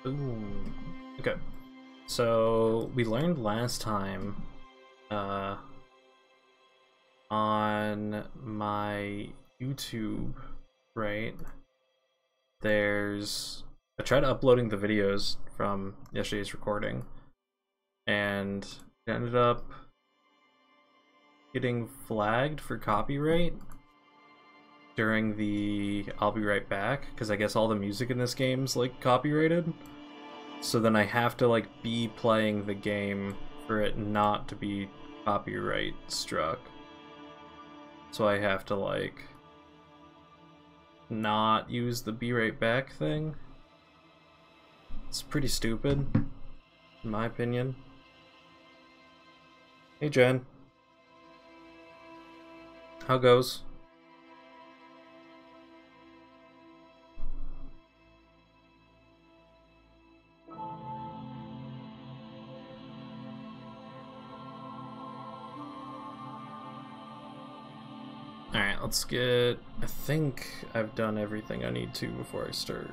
Ooh. Okay. So we learned last time on my YouTube, right? I tried uploading the videos from yesterday's recording and it ended up getting flagged for copyright during the I'll be right back, because I guess all the music in this game's like copyrighted. So then I have to like be playing the game for it not to be copyright struck. So I have to like not use the be right back thing. It's pretty stupid, in my opinion. Hey Jen. How goes? Alright, let's get... I think I've done everything I need to before I start.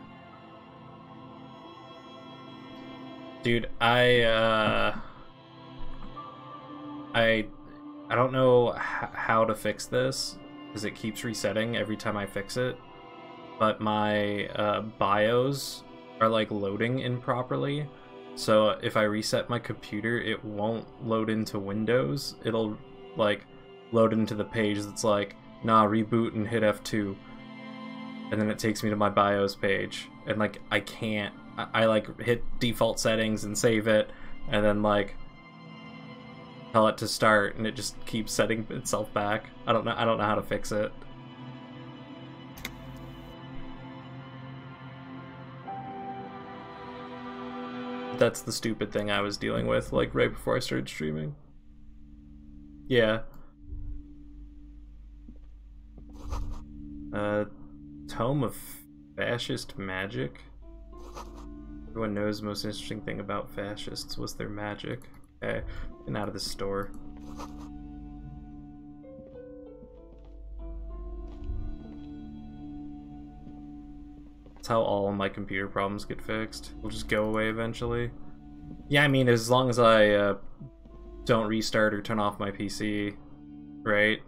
Dude, I don't know how to fix this, because it keeps resetting every time I fix it, but my BIOS are like loading improperly, so if I reset my computer, it won't load into Windows. It'll like load into the page that's like, nah, reboot and hit F2, and then it takes me to my BIOS page, and like I can't. I like hit default settings and save it, and then like tell it to start, and it just keeps setting itself back. I don't know how to fix it. That's the stupid thing I was dealing with like right before I started streaming. Yeah. Tome of Fascist Magic. Everyone knows the most interesting thing about fascists was their magic. Okay, getting out of the store. That's how all my computer problems get fixed. They'll just go away eventually. Yeah, I mean, as long as I don't restart or turn off my PC, right?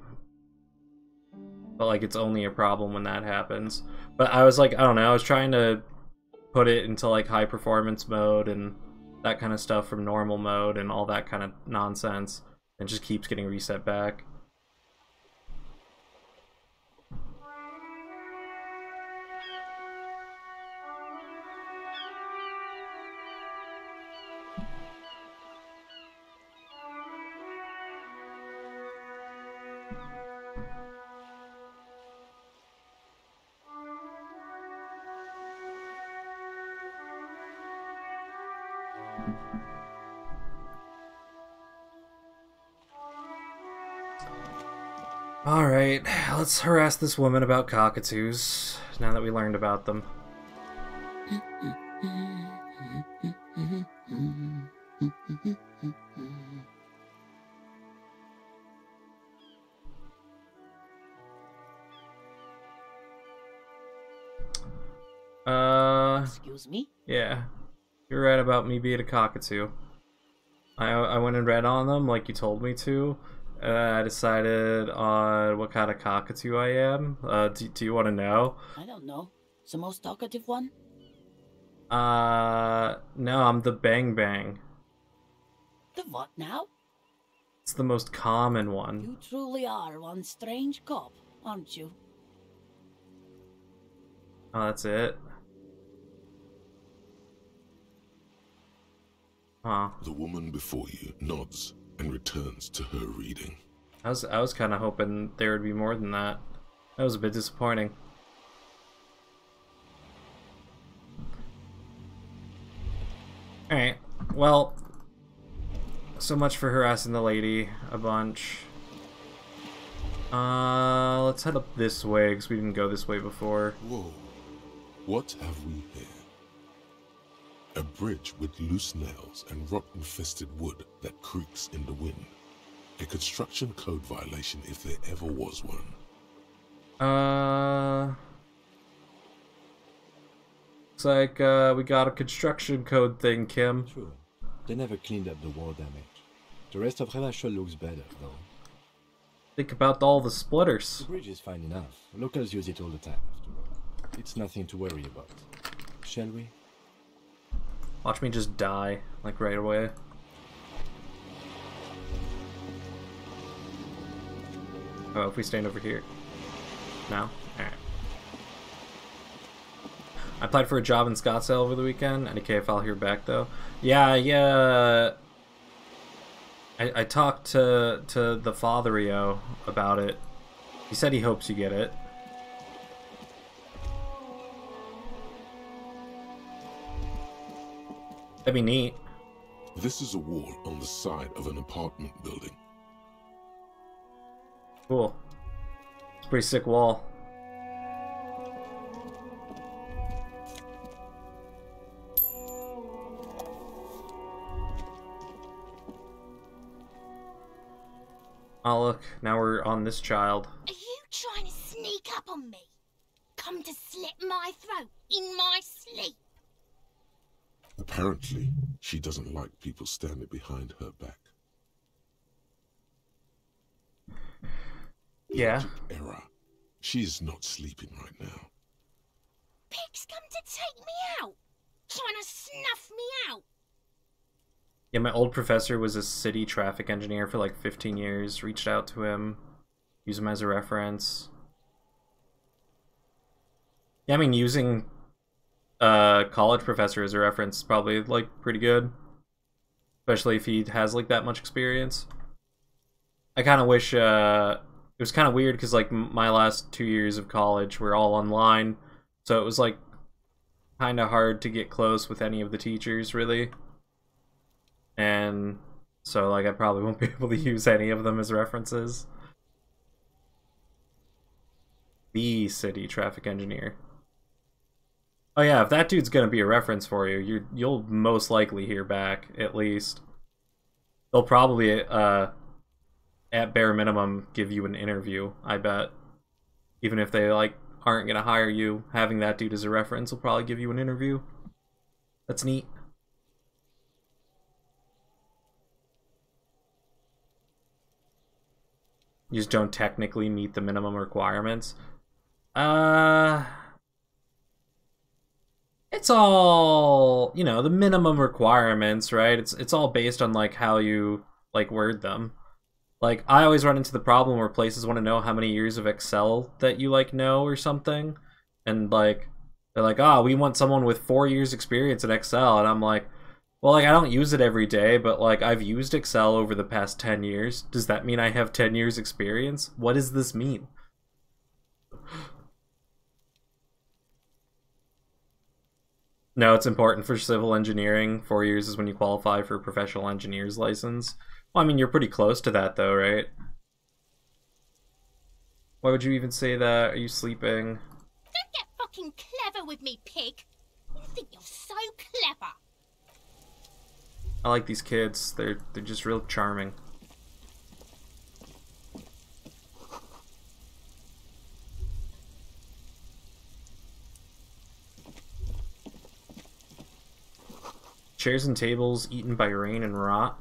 But like, it's only a problem when that happens. But I was like, I don't know, I was trying to put it into like high performance mode and that kind of stuff from normal mode and all that kind of nonsense, and just keeps getting reset back. Alright, let's harass this woman about cockatoos, now that we learned about them. Excuse me? Yeah. You're right about me being a cockatoo. I went and read on them like you told me to. I decided on what kind of cockatoo I am. Do you want to know? I don't know. The most talkative one? No, I'm the Bang Bang. The what now? It's the most common one. You truly are one strange cop, aren't you? Oh, that's it? Huh. The woman before you nods and returns to her reading. I was kind of hoping there would be more than that. That was a bit disappointing. Alright, well, so much for harassing the lady a bunch. Let's head up this way, because we didn't go this way before. Whoa, what have we here? A bridge with loose nails and rot-infested wood that creaks in the wind. A construction code violation if there ever was one. Looks like we got a construction code thing, Kim. True. They never cleaned up the wall damage. The rest of Revachol looks better, though. Think about all the The splitters. bridge is fine enough. Locals use it all the time, after all. It's nothing to worry about. Shall we? Watch me just die, like right away. Oh, if we stand over here. No? Alright. I applied for a job in Scottsdale over the weekend. Okay, if I'll hear back though. Yeah. I talked to the Fatherio about it. He said he hopes you get it. That'd be neat. This is a wall on the side of an apartment building. Cool. It's a pretty sick wall. Oh look, now we're on this child. Are you trying to sneak up on me? Come to slit my throat in my sleep? Apparently, she doesn't like people standing behind her back. Yeah. Error. She is not sleeping right now. Pig's come to take me out, trying to snuff me out. Yeah, my old professor was a city traffic engineer for like 15 years. Reached out to him, use him as a reference. Yeah, I mean, using a college professor as a reference is probably like pretty good, especially if he has like that much experience. I kind of wish it was kind of weird because like my last 2 years of college were all online, so it was like kind of hard to get close with any of the teachers really. And so, like, I probably won't be able to use any of them as references. The city traffic engineer. Oh yeah, if that dude's gonna be a reference for you, you'll most likely hear back, at least. They'll probably, at bare minimum, give you an interview, I bet. Even if they, like, aren't gonna hire you, having that dude as a reference will probably give you an interview. That's neat. You just don't technically meet the minimum requirements. It's all, you know, the minimum requirements, right? It's all based on like how you like word them. Like I always run into the problem where places want to know how many years of Excel that you like know or something, and like they're like, "Ah, we want someone with 4 years experience in Excel," and I'm like, well, like, I don't use it every day, but, like, I've used Excel over the past 10 years. Does that mean I have 10 years experience? What does this mean? No, it's important for civil engineering. 4 years is when you qualify for a professional engineer's license. Well, I mean, you're pretty close to that, though, right? Why would you even say that? Are you sleeping? Don't get fucking clever with me, pig. You think you're so clever. I like these kids. They're just real charming. Chairs and tables eaten by rain and rot.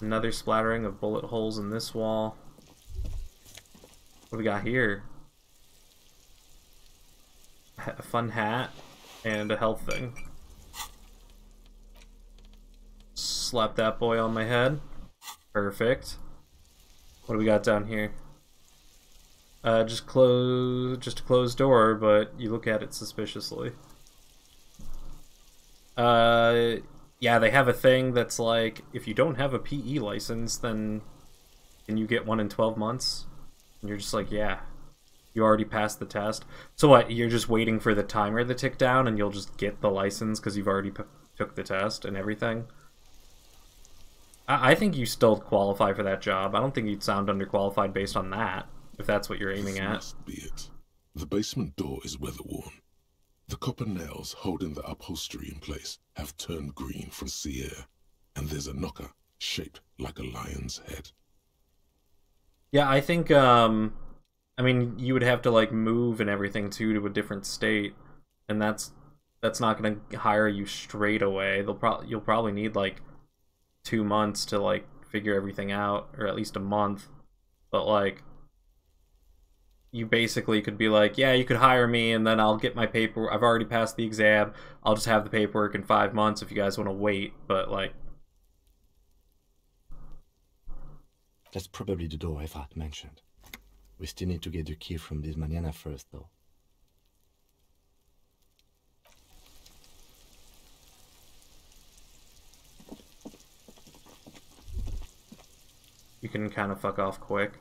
Another splattering of bullet holes in this wall. What do we got here? A fun hat and a health thing. Slap that boy on my head. Perfect. What do we got down here? Just a closed door, but you look at it suspiciously. Yeah, they have a thing that's like, if you don't have a PE license, then can you get one in 12 months? And you're just like, yeah, you already passed the test. So what, you're just waiting for the timer to tick down and you'll just get the license because you've already took the test and everything? I think you still qualify for that job. I don't think you'd sound underqualified based on that, if that's what you're aiming This at. must be it. The basement door is weather-worn. The copper nails holding the upholstery in place have turned green from sea air, and there's a knocker shaped like a lion's head. Yeah, I think, I mean, you would have to, like, move and everything, too, to a different state. and that's not going to hire you straight away. You'll probably need like 2 months to like figure everything out, or at least a month. But like, you basically could be like, yeah, you could hire me, and then I'll get my paperwork. I've already passed the exam. I'll just have the paperwork in 5 months if you guys want to wait. But like, That's probably the door Evat mentioned. We still need to get the key from this manana first, though. you can kind of fuck off quick.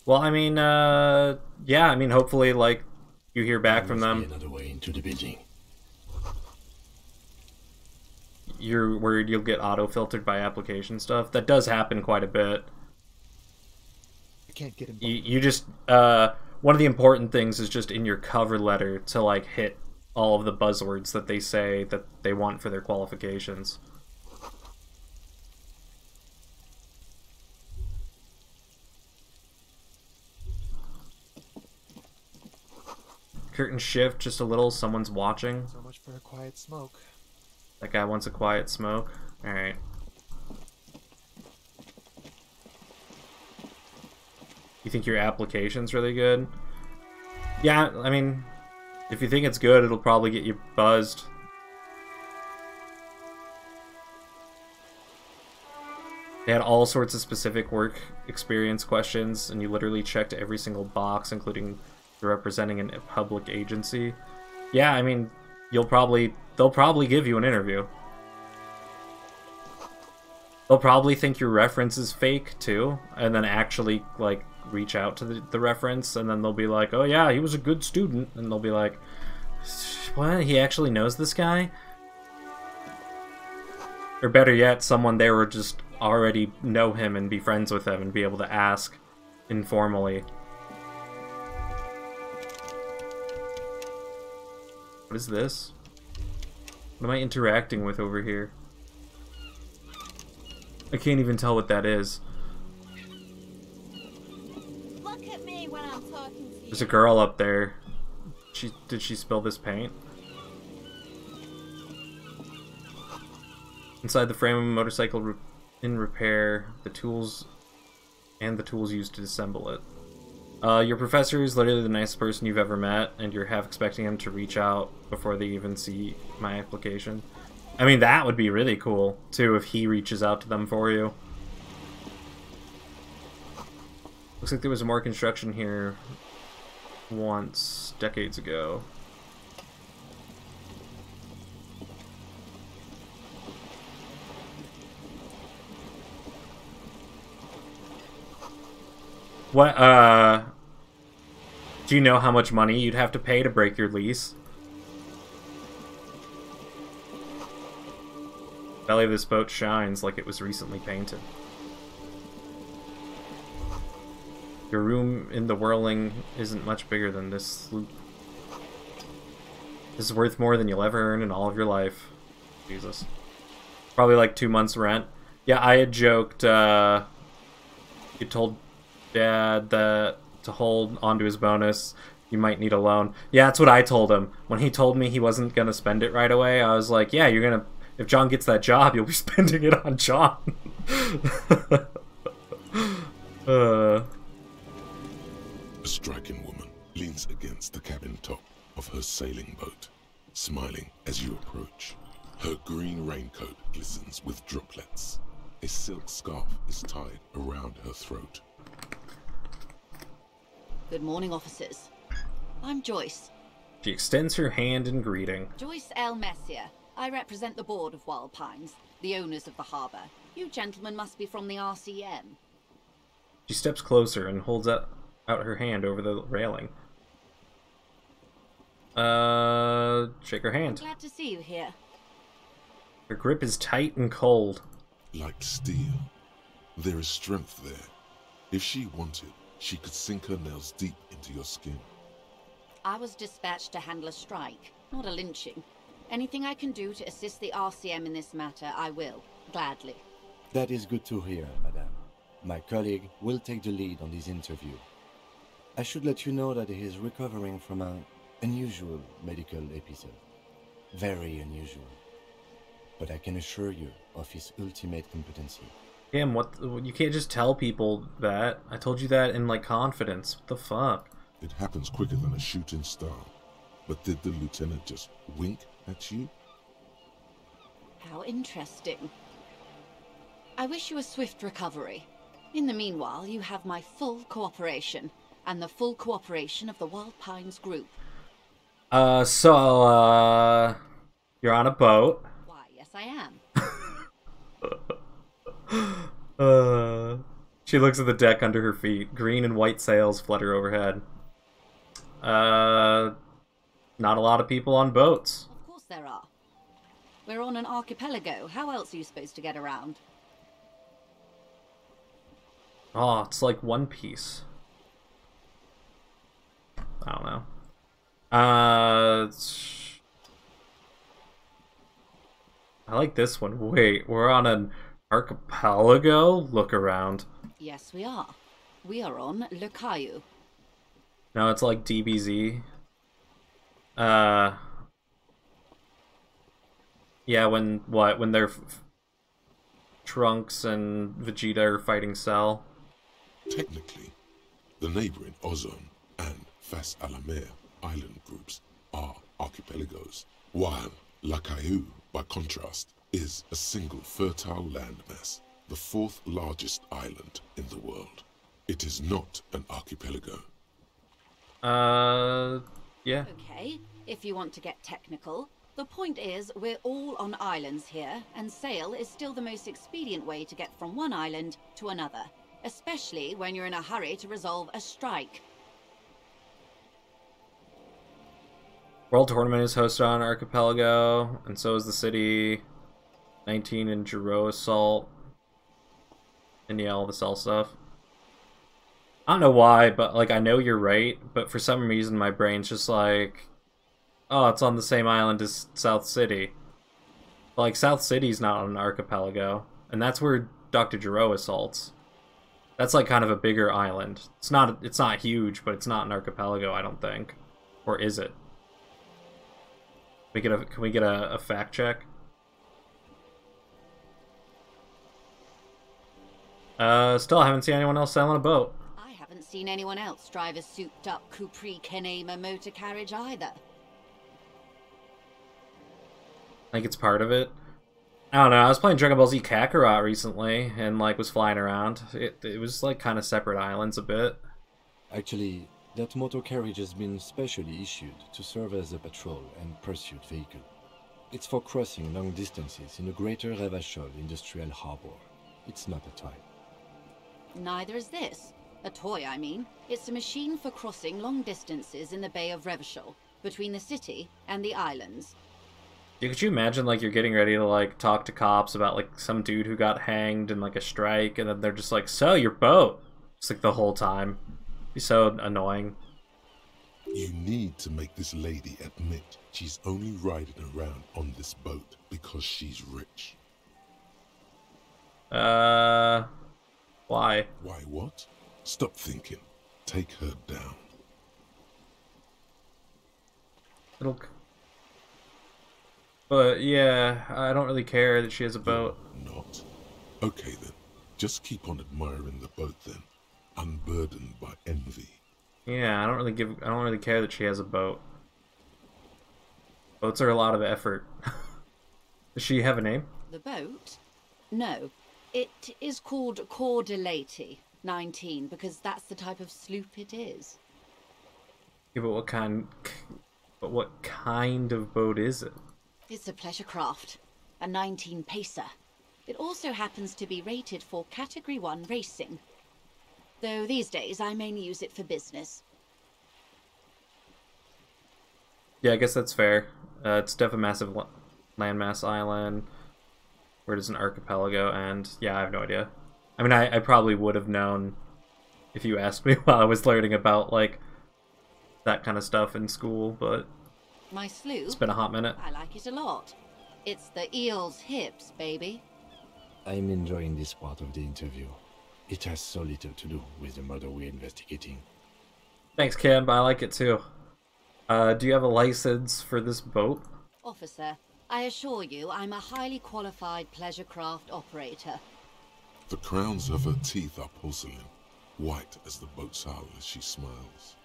Well, I mean, yeah, I mean, hopefully, like, you hear back from them. Another way into the building. You're worried you'll get auto-filtered by application stuff. That does happen quite a bit. I can't get him. You just, one of the important things is just in your cover letter to, like, hit all of the buzzwords that they say that they want for their qualifications. Curtain shift just a little, someone's watching. So much for a quiet smoke. That guy wants a quiet smoke. Alright. You think your application's really good? Yeah, I mean, if you think it's good, it'll probably get you buzzed. They had all sorts of specific work experience questions, and you literally checked every single box, including representing a public agency. Yeah, I mean, they'll probably give you an interview. They'll probably think your reference is fake too, and then actually like reach out to the reference, and then they'll be like, oh yeah, he was a good student, and they'll be like, what, he actually knows this guy? Or better yet, someone there would just already know him and be friends with him and be able to ask informally. What is this? What am I interacting with over here? I can't even tell what that is. Look at me when I'm talking to you. There's a girl up there. Did she spill this paint? Inside the frame of a motorcycle in repair, the tools used to assemble it. Your professor is literally the nicest person you've ever met, and you're half expecting him to reach out before they even see my application. I mean, that would be really cool, too, if he reaches out to them for you. Looks like there was more construction here once, decades ago. What, do you know how much money you'd have to pay to break your lease? The belly of this boat shines like it was recently painted. Your room in the whirling isn't much bigger than this sloop. This is worth more than you'll ever earn in all of your life. Jesus. Probably like 2 months' rent. Yeah, I had joked, you told Dad that to hold onto his bonus, you might need a loan. Yeah, that's what I told him. When he told me he wasn't gonna spend it right away, I was like, yeah, you're gonna... If John gets that job, you'll be spending it on John. A striking woman leans against the cabin top of her sailing boat, smiling as you approach. Her green raincoat glistens with droplets. A silk scarf is tied around her throat. Good morning, officers. I'm Joyce. She extends her hand in greeting. Joyce L. Messier. I represent the board of Wild Pines, the owners of the harbour. You gentlemen must be from the RCM. She steps closer and holds out her hand over the railing. Shake her hand. Glad to see you here. Her grip is tight and cold. Like steel, there is strength there. If she wanted, she could sink her nails deep into your skin. I was dispatched to handle a strike, not a lynching. Anything I can do to assist the RCM in this matter, I will, gladly. That is good to hear, madame. My colleague will take the lead on this interview. I should let you know that he is recovering from a Unusual medical episode. Very unusual. But I can assure you of his ultimate competency. Damn, what? You can't just tell people that. I told you that in, like, confidence. What the fuck? It happens quicker than a shooting star. But did the lieutenant just wink at you? How interesting. I wish you a swift recovery. In the meanwhile, you have my full cooperation, and the full cooperation of the Wild Pines group. You're on a boat. Why, yes I am. She looks at the deck under her feet. Green and white sails flutter overhead. Not a lot of people on boats. Of course there are. We're on an archipelago. How else are you supposed to get around? Oh, it's like One Piece. I don't know. I like this one. Wait, we're on an archipelago? Look around. Yes, we are. We are on Le Caillou. No, it's like DBZ. Yeah, when their Trunks and Vegeta are fighting Cell. Technically, the neighboring Ozone and Fas Alamer island groups are archipelagos, while La Caillou, by contrast, is a single fertile landmass, the 4th largest island in the world. It is not an archipelago. Yeah. Okay, if you want to get technical. The point is, we're all on islands here, and sail is still the most expedient way to get from one island to another. Especially when you're in a hurry to resolve a strike. World Tournament is hosted on Archipelago, and so is the city. 19 in Giro Assault. And yeah, all the Cell stuff. I don't know why, but like I know you're right, but for some reason my brain's just like, oh, it's on the same island as South City. But, like, South City's not on an archipelago, and that's where Dr. Giro assaults. That's like kind of a bigger island. It's not huge, but it's not an archipelago, I don't think. Or is it? Can we get a fact check? Still haven't seen anyone else sailing a boat. I haven't seen anyone else drive a souped-up Capri Kenema motor carriage either. I think it's part of it. I don't know, I was playing Dragon Ball Z Kakarot recently, and, like, was flying around. It was, like, kind of separate islands a bit. Actually, that motor carriage has been specially issued to serve as a patrol and pursuit vehicle. It's for crossing long distances in the greater Revachol industrial harbor. It's not a toy. Neither is this. A toy, I mean. It's a machine for crossing long distances in the Bay of Revachol, between the city and the islands. Yeah, could you imagine, like, you're getting ready to, like, talk to cops about, like, some dude who got hanged in, like, a strike, and then they're just like, so, your boat! Just, like, the whole time. It'd be so annoying. You need to make this lady admit she's only riding around on this boat because she's rich. Why? Why what? Stop thinking. Take her down. But, yeah, I don't really care that she has a boat. Not. Okay then. Just keep on admiring the boat then. Unburdened by envy. Yeah, I don't really care that she has a boat. Boats are a lot of effort. Does she have a name? The boat? No. It is called Cordelati 19, because that's the type of sloop it is. Yeah, but what kind of boat is it? It's a pleasure craft, a 19 pacer. It also happens to be rated for Category 1 racing. Though these days I mainly use it for business. Yeah, I guess that's fair. It's definitely a massive landmass island. Where does an archipelago end? Yeah, I have no idea. I mean, I probably would have known if you asked me while I was learning about, like, that kind of stuff in school, but My sloop? It's been a hot minute. I like it a lot. It's the eel's hips, baby. I'm enjoying this part of the interview. It has so little to do with the murder we're investigating. Thanks, Kim. I like it too. Do you have a license for this boat? Officer, I assure you I'm a highly qualified pleasure craft operator. The crowns of her teeth are porcelain, white as the boat's hull as she smiles.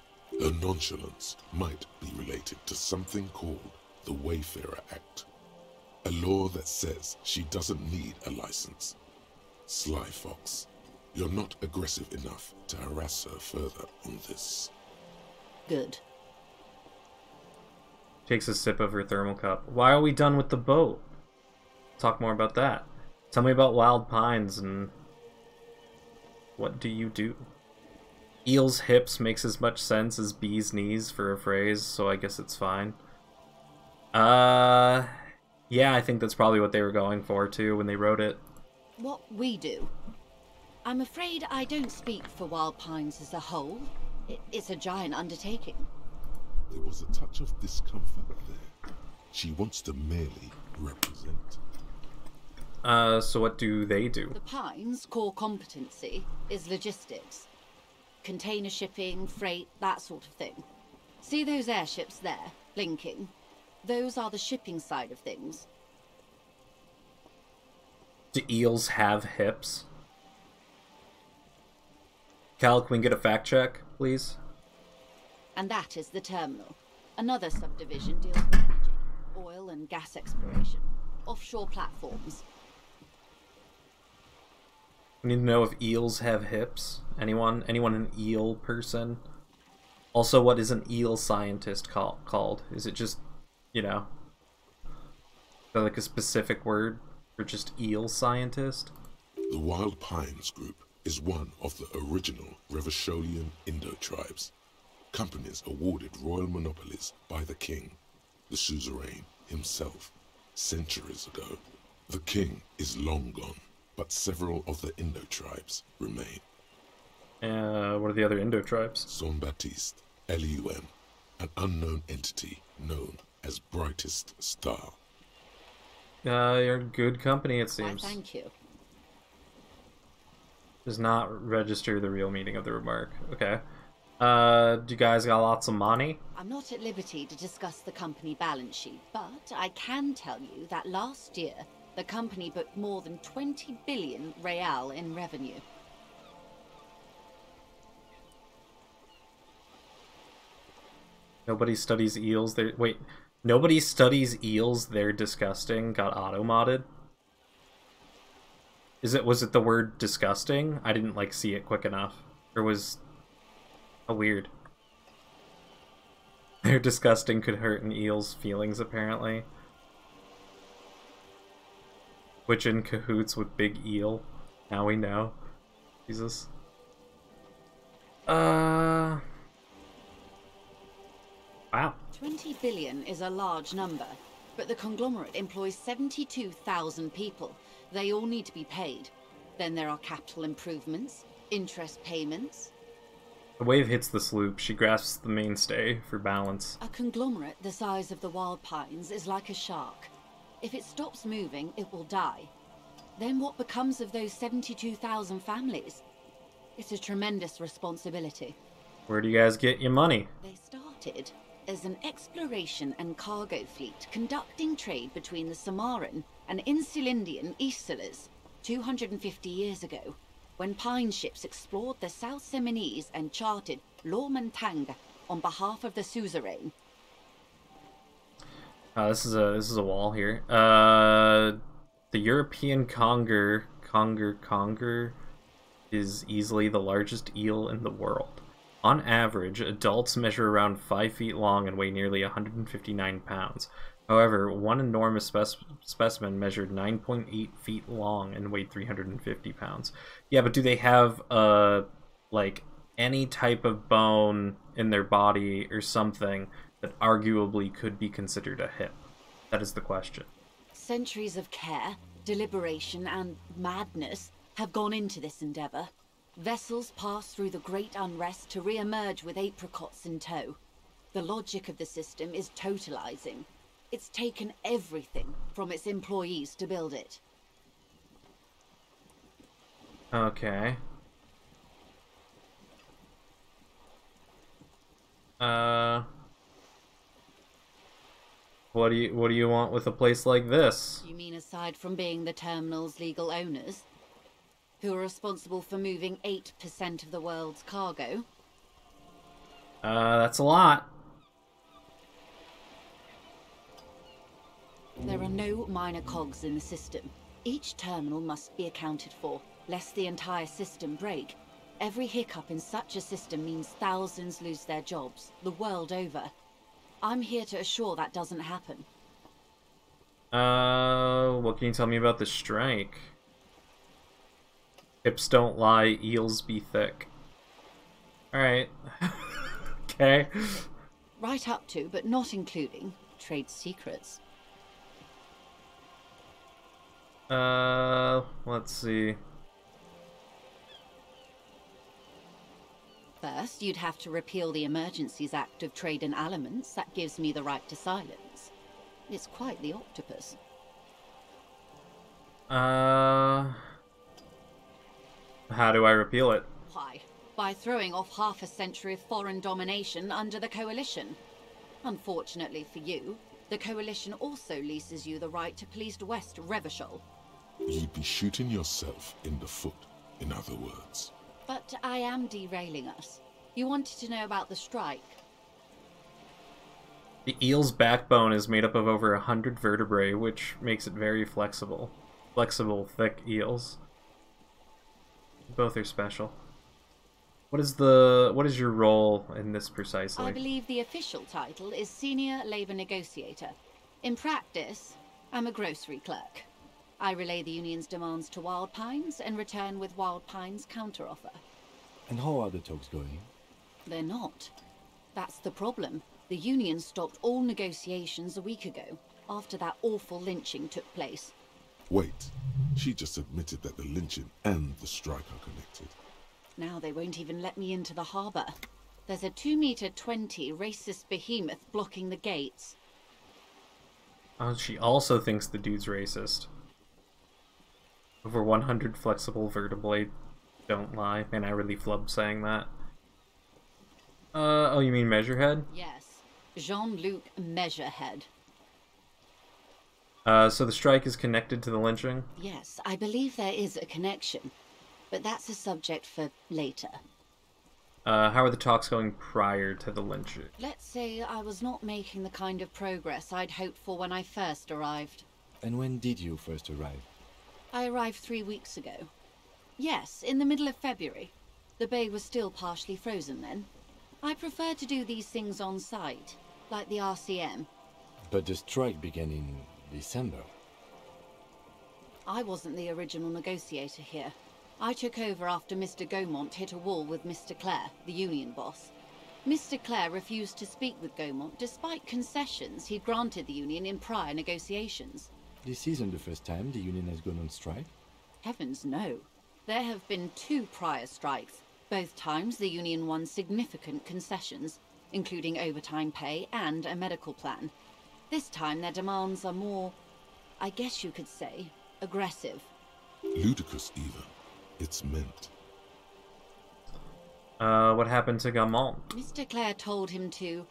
Her nonchalance might be related to something called the Wayfarer Act, a law that says she doesn't need a license. Sly fox, you're not aggressive enough to harass her further on this. Good. Takes a sip of her thermal cup. Why are we done with the boat? Talk more about that. Tell me about Wild Pines and what do you do? Eel's hips makes as much sense as bee's knees for a phrase, so I guess it's fine. Yeah, I think that's probably what they were going for too when they wrote it. What we do? I'm afraid I don't speak for Wild Pines as a whole. It's a giant undertaking. There was a touch of discomfort there. She wants to merely represent. So what do they do? The Pines' core competency is logistics. Container shipping, freight, that sort of thing. See those airships there, blinking? Those are the shipping side of things. Do eels have hips? Cal, can we get a fact check, please? And that is the terminal. Another subdivision deals with energy, oil and gas exploration, offshore platforms. We need to know if eels have hips. Anyone an eel person? Also, what is an eel scientist called? Is it just, you know, is there like a specific word for just eel scientist? The Wild Pines Group is one of the original Revacholian Indo-tribes. Companies awarded royal monopolies by the king, the suzerain himself, centuries ago. The king is long gone, but several of the Indo-tribes remain. What are the other Indo tribes? Son-Baptiste, Elysium, an unknown entity known as Brightest Star. You're in good company, it Why, seems. thank you. Does not register the real meaning of the remark. Okay. Do you guys got lots of money? I'm not at liberty to discuss the company balance sheet, but I can tell you that last year, the company booked more than 20 billion real in revenue. Nobody studies eels. Wait, nobody studies eels. They're disgusting. Got auto-modded. Was it the word disgusting? I didn't like see it quick enough. Or was weird. They're disgusting could hurt an eel's feelings apparently. Which in cahoots with Big Eel. Now we know. Jesus. Wow. 20 billion is a large number, but the conglomerate employs 72,000 people. They all need to be paid. Then there are capital improvements, interest payments. The wave hits the sloop. She grasps the mainstay for balance. A conglomerate the size of the Wild Pines is like a shark. If it stops moving, it will die. Then what becomes of those 72,000 families? It's a tremendous responsibility. Where do you guys get your money? They started as an exploration and cargo fleet conducting trade between the Samaran and Insulindian Isolas 250 years ago, when pine ships explored the South Seminese and charted Lomantang on behalf of the suzerain. This is a wall here. The European conger is easily the largest eel in the world. On average, adults measure around 5 feet long and weigh nearly 159 pounds. However, one enormous specimen measured 9.8 feet long and weighed 350 pounds. Yeah, but do they have, like, any type of bone in their body or something that arguably could be considered a hip? That is the question. Centuries of care, deliberation, and madness have gone into this endeavor. Vessels pass through the great unrest to re-emerge with apricots in tow. The logic of the system is totalizing. It's taken everything from its employees to build it. Okay. What do you want with a place like this? You mean aside from being the terminal's legal owners, who are responsible for moving 8% of the world's cargo? That's a lot. There are no minor cogs in the system. Each terminal must be accounted for, lest the entire system break. Every hiccup in such a system means thousands lose their jobs, the world over. I'm here to assure that doesn't happen. What can you tell me about the strike? Hips don't lie, eels be thick. Alright. Okay. Right up to, but not including, trade secrets. Let's see. First, you'd have to repeal the Emergencies Act of Trade in Elements. That gives me the right to silence. It's quite the octopus. How do I repeal it? Why? By throwing off half a century of foreign domination under the Coalition. Unfortunately for you, the Coalition also leases you the right to police West Revachol. You'd be shooting yourself in the foot, in other words. But I am derailing us. You wanted to know about the strike. The eel's backbone is made up of over 100 vertebrae, which makes it very flexible. Flexible, thick eels. Both are special. What is your role in this precisely? I believe the official title is Senior Labor Negotiator. In practice, I'm a grocery clerk. I relay the union's demands to Wild Pines and return with Wild Pines' counteroffer. And how are the talks going? They're not. That's the problem. The union stopped all negotiations a week ago, after that awful lynching took place. Wait, she just admitted that the lynching and the strike are connected. Now they won't even let me into the harbour. There's a 2-meter 20 racist behemoth blocking the gates. Oh, she also thinks the dude's racist. Over 100 flexible vertebrae don't lie. Man, I really flub saying that. Oh, you mean Measurehead? Yes, Jean-Luc Measurehead. So the strike is connected to the lynching? Yes, I believe there is a connection. But that's a subject for later. How are the talks going prior to the lynching? Let's say I was not making the kind of progress I'd hoped for when I first arrived. And when did you first arrive? I arrived 3 weeks ago. Yes, in the middle of February. The bay was still partially frozen then. I prefer to do these things on site, like the RCM. But the strike began in December. I wasn't the original negotiator here. I took over after Mr. Gaumont hit a wall with Mr. Clare, the union boss. Mr. Clare refused to speak with Gaumont despite concessions he'd granted the union in prior negotiations. This isn't the first time the union has gone on strike. Heavens no. There have been 2 prior strikes. Both times the union won significant concessions, including overtime pay and a medical plan. This time their demands are more, I guess you could say, aggressive. Ludicrous even. It's meant. What happened to Gaumont? Mr. Clare told him to...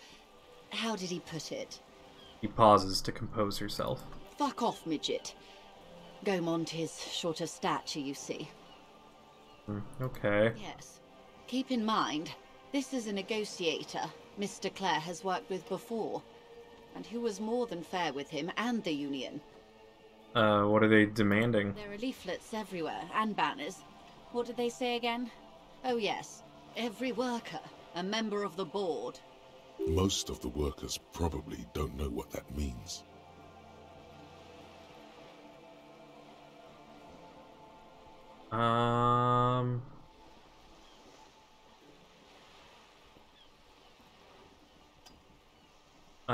how did he put it? He pauses to compose herself. Fuck off, midget. Gaumont is short of stature, you see. Okay. Yes. Keep in mind, this is a negotiator Mr. Clare has worked with before, and who was more than fair with him and the union. What are they demanding? There are leaflets everywhere, and banners. What did they say again? Oh yes, every worker, a member of the board. Most of the workers probably don't know what that means.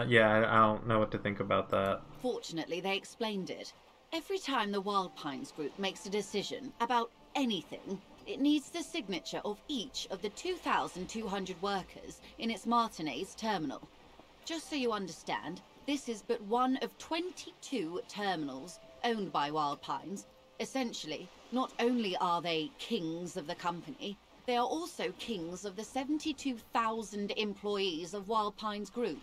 Yeah, I don't know what to think about that. Fortunately, they explained it. Every time the Wild Pines group makes a decision about anything, it needs the signature of each of the 2,200 workers in its Martinez terminal. Just so you understand, this is but one of 22 terminals owned by Wild Pines. Essentially, not only are they kings of the company, they are also kings of the 72,000 employees of Wild Pines Group.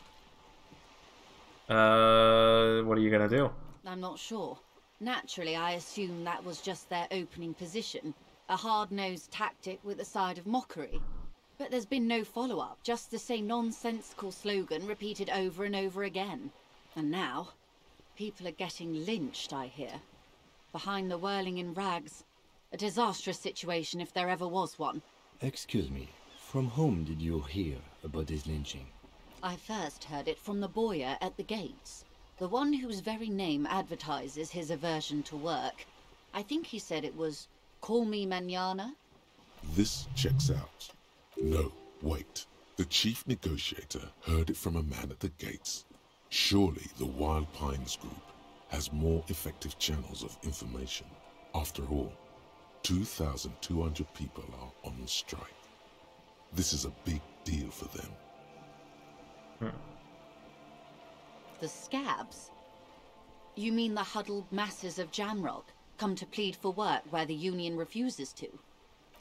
What are you gonna do? I'm not sure. Naturally, I assume that was just their opening position. A hard-nosed tactic with a side of mockery. But there's been no follow-up, just the same nonsensical slogan repeated over and over again. And now, people are getting lynched, I hear. Behind the whirling in rags. A disastrous situation if there ever was one. Excuse me, from whom did you hear about this lynching? I first heard it from the bowyer at the gates. The one whose very name advertises his aversion to work. I think he said it was, "Call me mañana." This checks out. No, wait. The chief negotiator heard it from a man at the gates. Surely the Wild Pines group has more effective channels of information. After all, 2,200 people are on strike. This is a big deal for them. The scabs? You mean the huddled masses of Jamrock, come to plead for work where the Union refuses to?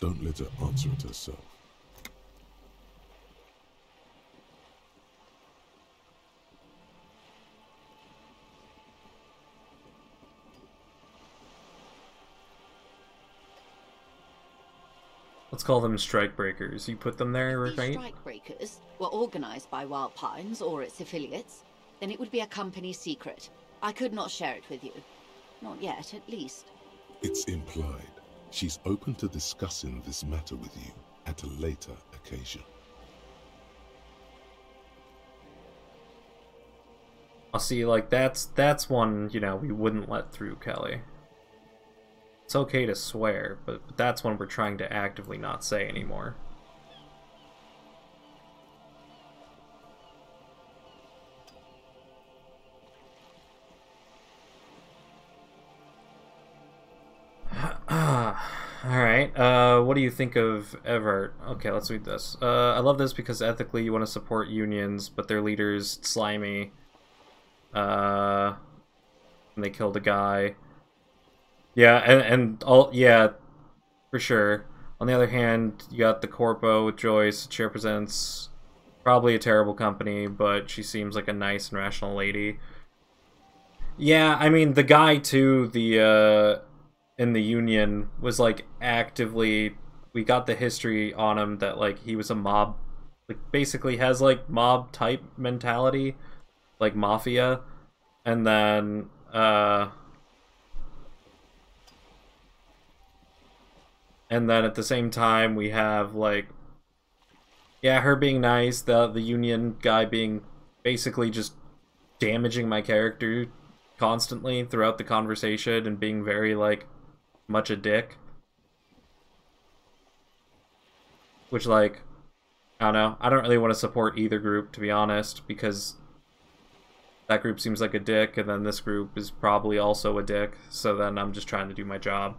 Don't let her answer it herself. Let's call them strike breakers. You put them there, If right? these strike breakers were organized by Wild Pines or its affiliates, then it would be a company secret. I could not share it with you. Not yet, at least. It's implied. She's open to discussing this matter with you at a later occasion. I'll see, like, that's one, you know, we wouldn't let through, Kelly. It's okay to swear, but that's one we're trying to actively not say anymore. Alright, what do you think of Everett? Okay, let's read this. I love this because ethically you want to support unions, but their leader's slimy. And they killed a guy. Yeah, and all, yeah, for sure. On the other hand, you got the Corpo with Joyce. She represents probably a terrible company, but she seems like a nice and rational lady. Yeah, I mean, the guy, too, the, in the Union, was, like, actively... We got the history on him that, like, he was a mob... Like, basically has, like, mob-type mentality. Like, mafia. And then, and then at the same time, we have, like, yeah, her being nice, the Union guy being basically just damaging my character constantly throughout the conversation and being very, like, much a dick. Which, like, I don't know. I don't really want to support either group, to be honest, because that group seems like a dick, and then this group is probably also a dick, so then I'm just trying to do my job.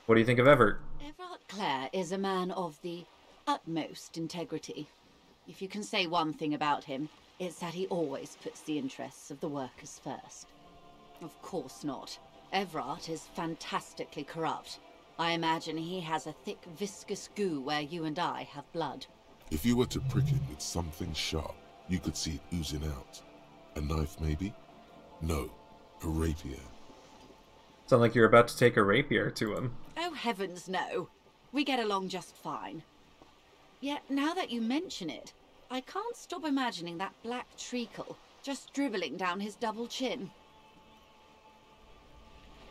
What do you think of Everett? Everard Clare is a man of the utmost integrity. If you can say one thing about him, it's that he always puts the interests of the workers first. Of course not. Everard is fantastically corrupt. I imagine he has a thick, viscous goo where you and I have blood. If you were to prick it with something sharp, you could see it oozing out. A knife, maybe? No, a rapier. Sound like you're about to take a rapier to him. Oh, heavens no. We get along just fine. Yet, now that you mention it, I can't stop imagining that black treacle just dribbling down his double chin.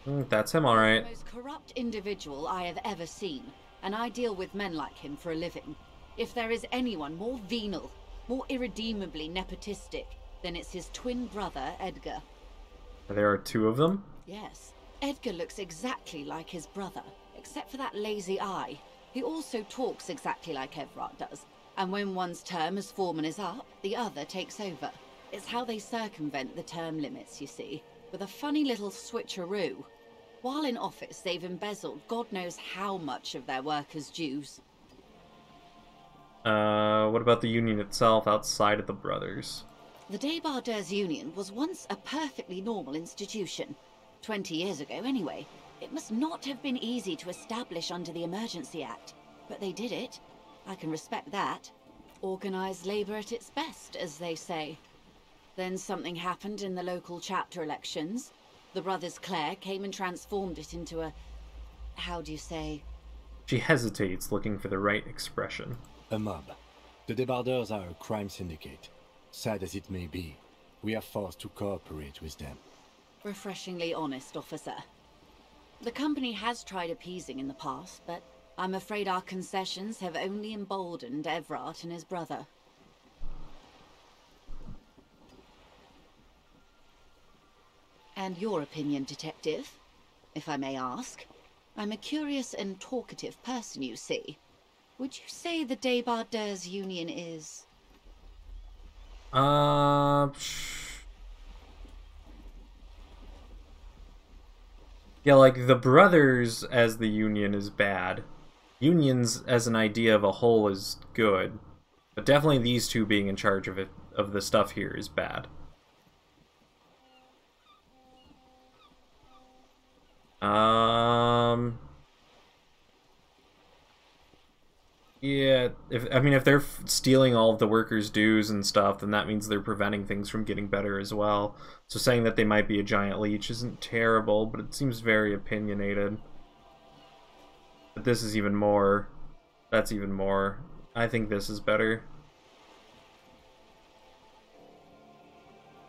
That's him, alright. The most corrupt individual I have ever seen, and I deal with men like him for a living. If there is anyone more venal, more irredeemably nepotistic, then it's his twin brother, Edgar. There are two of them? Yes. Edgar looks exactly like his brother, except for that lazy eye. He also talks exactly like Everard does, and when one's term as foreman is up, the other takes over. It's how they circumvent the term limits, you see, with a funny little switcheroo. While in office, they've embezzled God knows how much of their workers' dues. What about the Union itself outside of the brothers? The Débardeurs Union was once a perfectly normal institution. 20 years ago, anyway. It must not have been easy to establish under the Emergency Act, but they did it. I can respect that. Organised labour at its best, as they say. Then something happened in the local chapter elections. The brothers Claire came and transformed it into a... how do you say? She hesitates, looking for the right expression. A mob. The Debarders are a crime syndicate. Sad as it may be, we are forced to cooperate with them. Refreshingly honest, officer. The company has tried appeasing in the past, but I'm afraid our concessions have only emboldened Everard and his brother. And your opinion, Detective, if I may ask? I'm a curious and talkative person, you see. Would you say the Debarders Union is... Yeah, like, the brothers as the union is bad. Unions as an idea of a whole is good. But definitely these two being in charge of it, of the stuff here, is bad. Yeah, if they're stealing all of the workers' dues and stuff, then that means they're preventing things from getting better as well. So saying that they might be a giant leech isn't terrible, but it seems very opinionated. But this is even more. That's even more. I think this is better.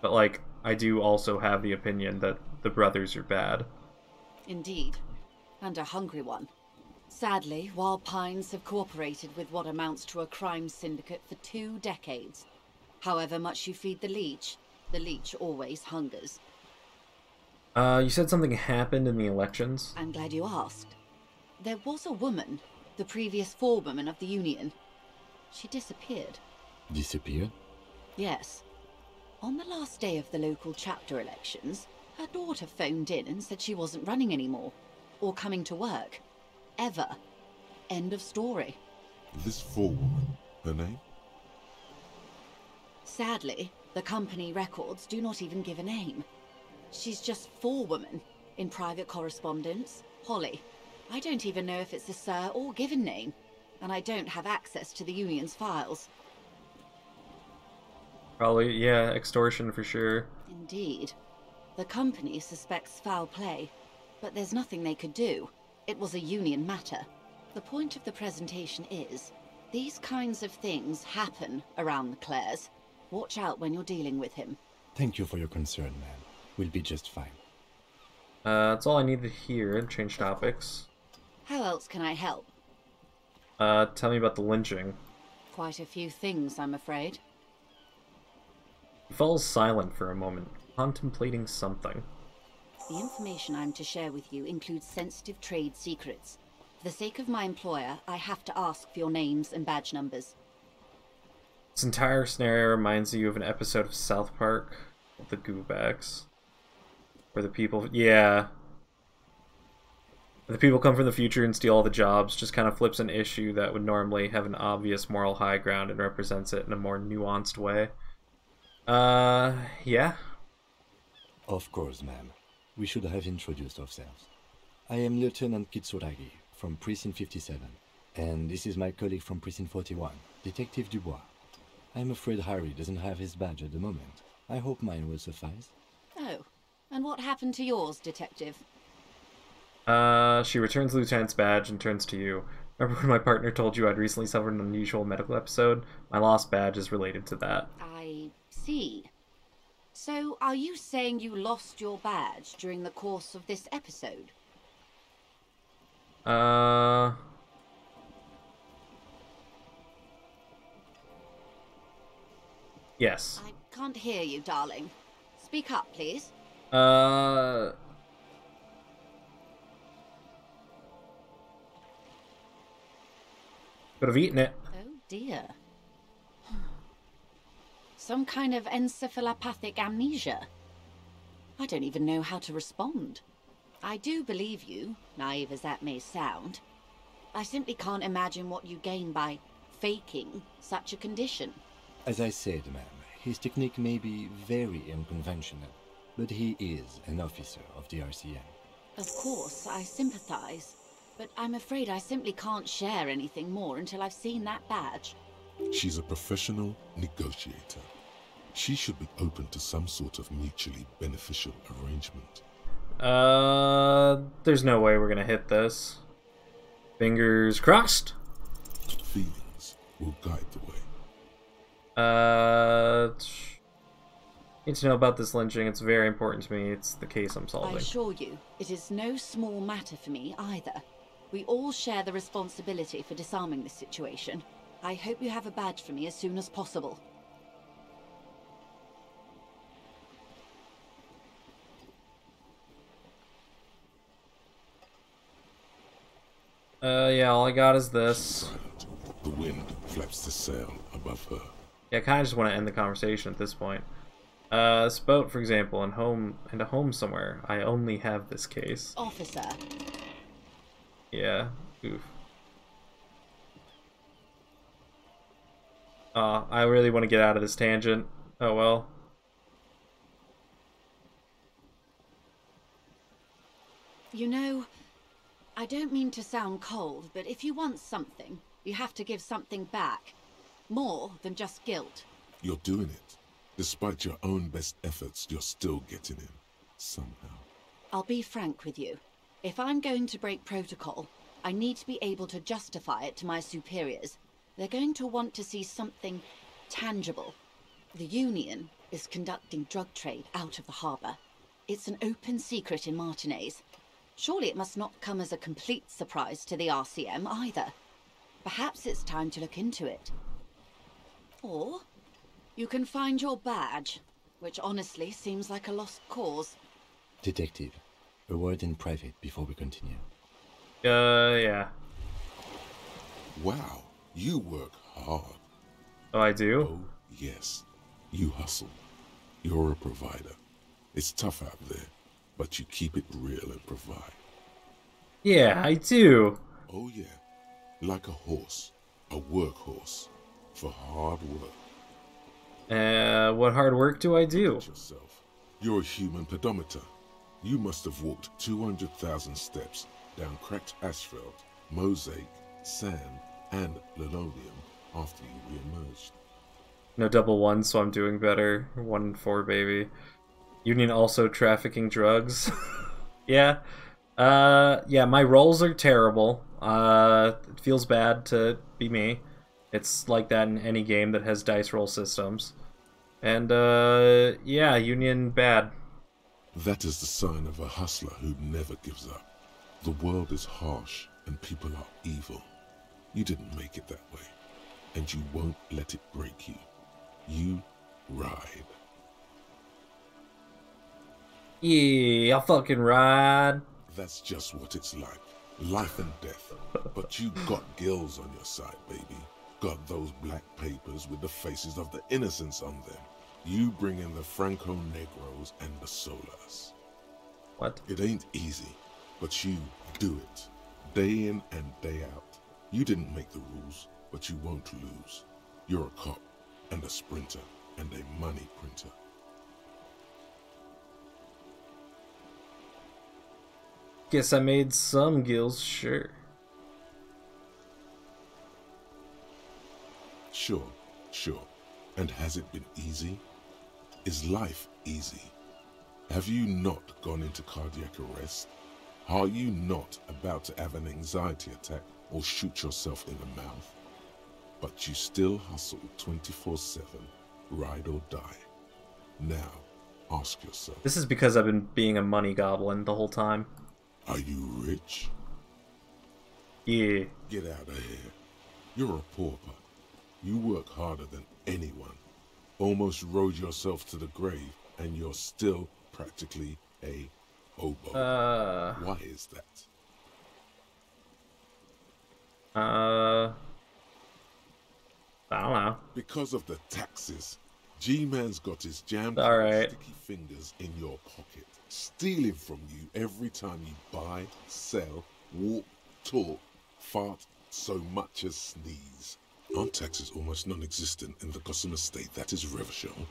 But, like, I do also have the opinion that the brothers are bad. Indeed. And a hungry one. Sadly, Wild Pines have cooperated with what amounts to a crime syndicate for 2 decades. However much you feed the leech always hungers. You said something happened in the elections? I'm glad you asked. There was a woman, the previous forewoman of the Union. She disappeared. Disappeared? Yes. On the last day of the local chapter elections, her daughter phoned in and said she wasn't running anymore, or coming to work. Ever. End of story. This forewoman, her name? Sadly, the company records do not even give a name. She's just forewoman in private correspondence, Holly. I don't even know if it's a sir or given name, and I don't have access to the Union's files. Probably, yeah, extortion for sure. Indeed. The company suspects foul play, but there's nothing they could do. It was a Union matter. The point of the presentation is, these kinds of things happen around the Clares. Watch out when you're dealing with him. Thank you for your concern, man. We'll be just fine. That's all I need to hear. Change topics. How else can I help? Tell me about the lynching. Quite a few things, I'm afraid. He falls silent for a moment, contemplating something. The information I'm to share with you includes sensitive trade secrets. For the sake of my employer, I have to ask for your names and badge numbers. This entire scenario reminds you of an episode of South Park, the Goobacks, where the people, the people come from the future and steal all the jobs. Just kind of flips an issue that would normally have an obvious moral high ground and represents it in a more nuanced way. Yeah. Of course, ma'am. We should have introduced ourselves. I am Lieutenant Kitsuragi, from Precinct 57, and this is my colleague from Precinct 41, Detective Dubois. I'm afraid Harry doesn't have his badge at the moment. I hope mine will suffice. Oh, and what happened to yours, Detective? She returns the lieutenant's badge and turns to you. Remember when my partner told you I'd recently suffered an unusual medical episode? My lost badge is related to that. I see. So, are you saying you lost your badge during the course of this episode? Yes. I can't hear you, darling. Speak up, please. Could have eaten it. Oh, dear. Some kind of encephalopathic amnesia. I don't even know how to respond. I do believe you, naive as that may sound. I simply can't imagine what you gain by faking such a condition. As I said, ma'am, his technique may be very unconventional, but he is an officer of the RCM. Of course, I sympathize, but I'm afraid I simply can't share anything more until I've seen that badge. She's a professional negotiator. She should be open to some sort of mutually beneficial arrangement. There's no way we're gonna hit this. Fingers crossed. Feelings will guide the way. Need to know about this lynching. It's very important to me. It's the case I'm I solving. assure you, it is no small matter for me either. We all share the responsibility for disarming this situation. I hope you have a badge for me as soon as possible. Yeah, all I got is this. Silent. The wind flaps the sail above her. Yeah, I kind of just want to end the conversation at this point. This boat, for example, in a home somewhere. I only have this case. Officer. Yeah. Oof. I really want to get out of this tangent. Oh well. You know, I don't mean to sound cold, but if you want something, you have to give something back. More than just guilt. You're doing it. Despite your own best efforts, you're still getting in. Somehow. I'll be frank with you. If I'm going to break protocol, I need to be able to justify it to my superiors. They're going to want to see something tangible. The Union is conducting drug trade out of the harbour. It's an open secret in Martinez. Surely it must not come as a complete surprise to the RCM either. Perhaps it's time to look into it. Or you can find your badge, which honestly seems like a lost cause. Detective, a word in private before we continue. Yeah. Wow, you work hard. Oh, I do? Oh, yes. You hustle. You're a provider. It's tough out there, but you keep it real and provide. Yeah, I do. Oh, yeah. Like a horse. A workhorse. For hard work. What hard work do I do? Yourself. You're a human pedometer. You must have walked 200,000 steps down cracked asphalt, mosaic, sand, and linoleum after you re-emerged. No double one, so I'm doing better. 1-4, baby. Union also trafficking drugs. Yeah. Yeah, my rolls are terrible. It feels bad to be me. It's like that in any game that has dice roll systems. And, yeah, Union bad. That is the sign of a hustler who never gives up. The world is harsh and people are evil. You didn't make it that way, and you won't let it break you. You ride. Yeah, I'll fucking ride. That's just what it's like. Life and death. But you got gills on your side, baby. Got those black papers with the faces of the innocents on them. You bring in the Franco Negros and the Solas. What? It ain't easy, but you do it. Day in and day out. You didn't make the rules, but you won't lose. You're a cop, and a sprinter, and a money printer. Guess I made some gills, sure. Sure. And has it been easy? Is life easy? Have you not gone into cardiac arrest? Are you not about to have an anxiety attack or shoot yourself in the mouth? But you still hustle 24/7, ride or die. Now, ask yourself. This is because I've been being a money goblin the whole time. Are you rich? Yeah. Get out of here. You're a pauper. You work harder than anyone. Almost rode yourself to the grave, and you're still practically a hobo. Why is that? I don't know. Because of the taxes. G-Man's got his jam Alright. sticky fingers in your pocket, stealing from you every time you buy, sell, walk, talk, fart, so much as sneeze. Aren't taxes almost non-existent in the Gotham estate that is Revachol?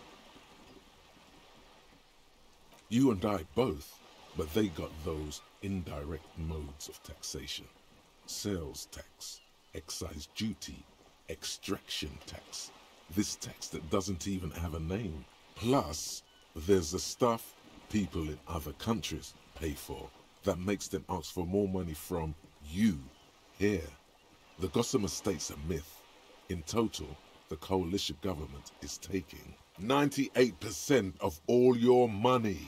You and I both, but they got those indirect modes of taxation. Sales tax, excise duty, extraction tax. This text that doesn't even have a name. Plus, there's the stuff people in other countries pay for that makes them ask for more money from you here. The Gossamer State's a myth. In total, the coalition government is taking 98% of all your money.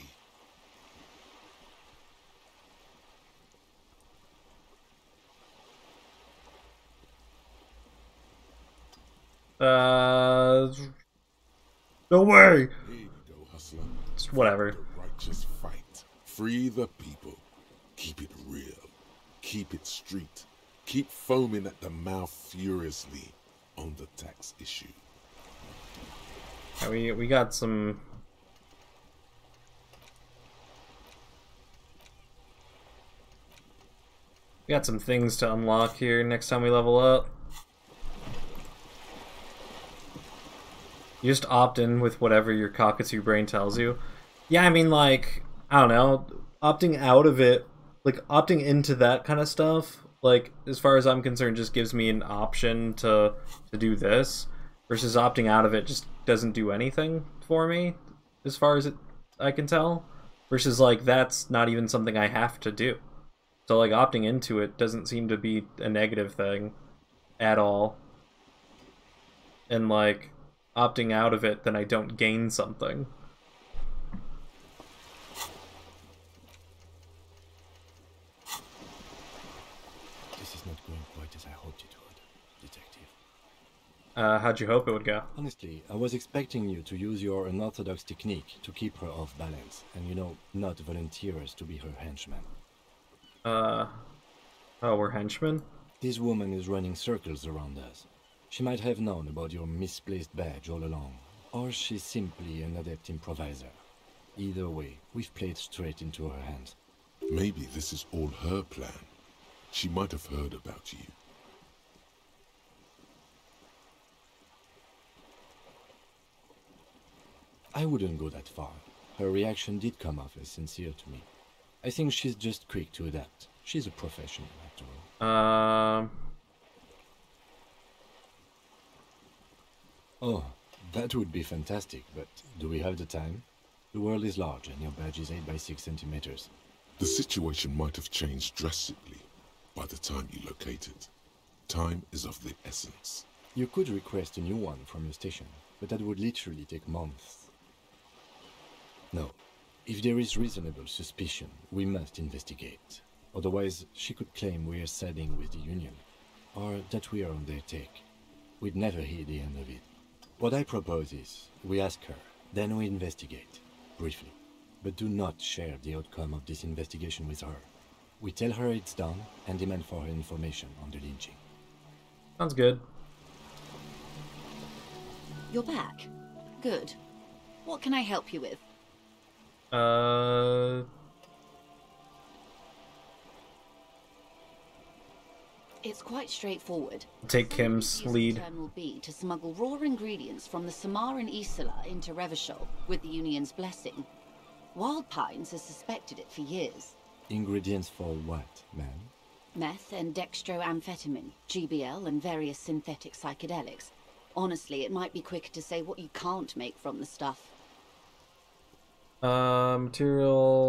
No way! Here you go, hustler. It's whatever. The righteous fight. Free the people. Keep it real. Keep it street. Keep foaming at the mouth furiously on the tax issue. Yeah, we got some... We got some things to unlock here next time we level up. You just opt in with whatever your cockatoo brain tells you. Yeah, I mean, like, I don't know, opting out of it, like, opting into that kind of stuff, like, as far as I'm concerned, just gives me an option to do this, versus opting out of it just doesn't do anything for me, as far as I can tell, versus, like, that's not even something I have to do. So, like, opting into it doesn't seem to be a negative thing at all. And, like, opting out of it, then I don't gain something. This is not going quite as I hoped it would, Detective. How'd you hope it would go? Honestly, I was expecting you to use your unorthodox technique to keep her off balance, and, you know, not volunteer us to be her henchman. Oh, we're henchmen? This woman is running circles around us. She might have known about your misplaced badge all along, or she's simply an adept improviser. Either way, we've played straight into her hands. Maybe this is all her plan. She might have heard about you. I wouldn't go that far. Her reaction did come off as sincere to me. I think she's just quick to adapt. She's a professional, after all. Oh, that would be fantastic, but do we have the time? The world is large and your badge is 8 by 6 centimeters. The situation might have changed drastically by the time you locate it. Time is of the essence. You could request a new one from your station, but that would literally take months. No. If there is reasonable suspicion, we must investigate. Otherwise, she could claim we are siding with the Union, or that we are on their take. We'd never hear the end of it. What I propose is, we ask her, then we investigate, briefly. But do not share the outcome of this investigation with her. We tell her it's done, and demand for her information on the lynching. Sounds good. You're back. Good. What can I help you with? It's quite straightforward. Take Kim's lead. Terminal B to smuggle raw ingredients from the Samaran Isla into Revachol with the Union's blessing. Wild Pines has suspected it for years. Ingredients for what, ma'am? Meth and dextroamphetamine, GBL, and various synthetic psychedelics. Honestly, it might be quicker to say what you can't make from the stuff. Materials...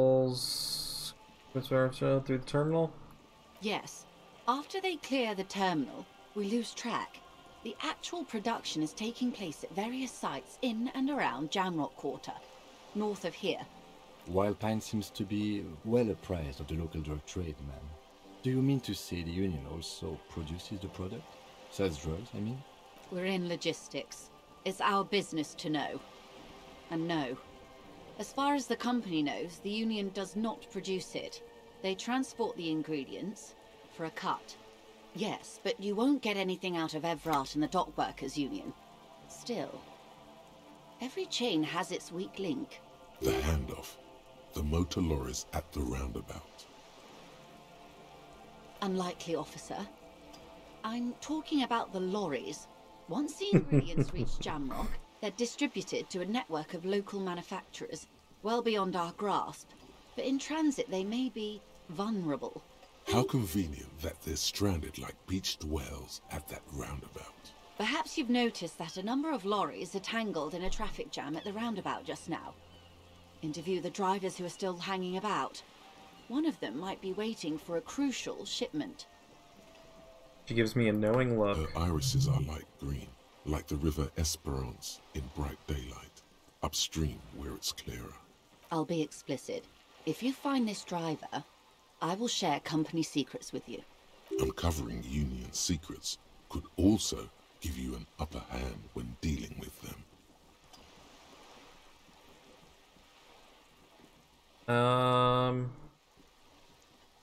through the terminal? Yes. After they clear the terminal, we lose track. The actual production is taking place at various sites in and around Jamrock Quarter, north of here. Wild Pine seems to be well apprised of the local drug trade, ma'am. Do you mean to say the Union also produces the product? Sells drugs, I mean? We're in logistics. It's our business to know. And no. As far as the company knows, the Union does not produce it. They transport the ingredients for a cut. Yes, but you won't get anything out of Evrat and the Dock Workers Union. Still, every chain has its weak link. The handoff. The motor lorries at the roundabout. Unlikely, officer. I'm talking about the lorries. Once the ingredients reach Jamrock, they're distributed to a network of local manufacturers, well beyond our grasp. But in transit, they may be vulnerable. How convenient that they're stranded like beached whales at that roundabout. Perhaps you've noticed that a number of lorries are tangled in a traffic jam at the roundabout just now. Interview the drivers who are still hanging about. One of them might be waiting for a crucial shipment. She gives me a knowing look. Her irises are light green, like the river Esperance in bright daylight, upstream where it's clearer. I'll be explicit. If you find this driver, I will share company secrets with you. Uncovering Union secrets could also give you an upper hand when dealing with them.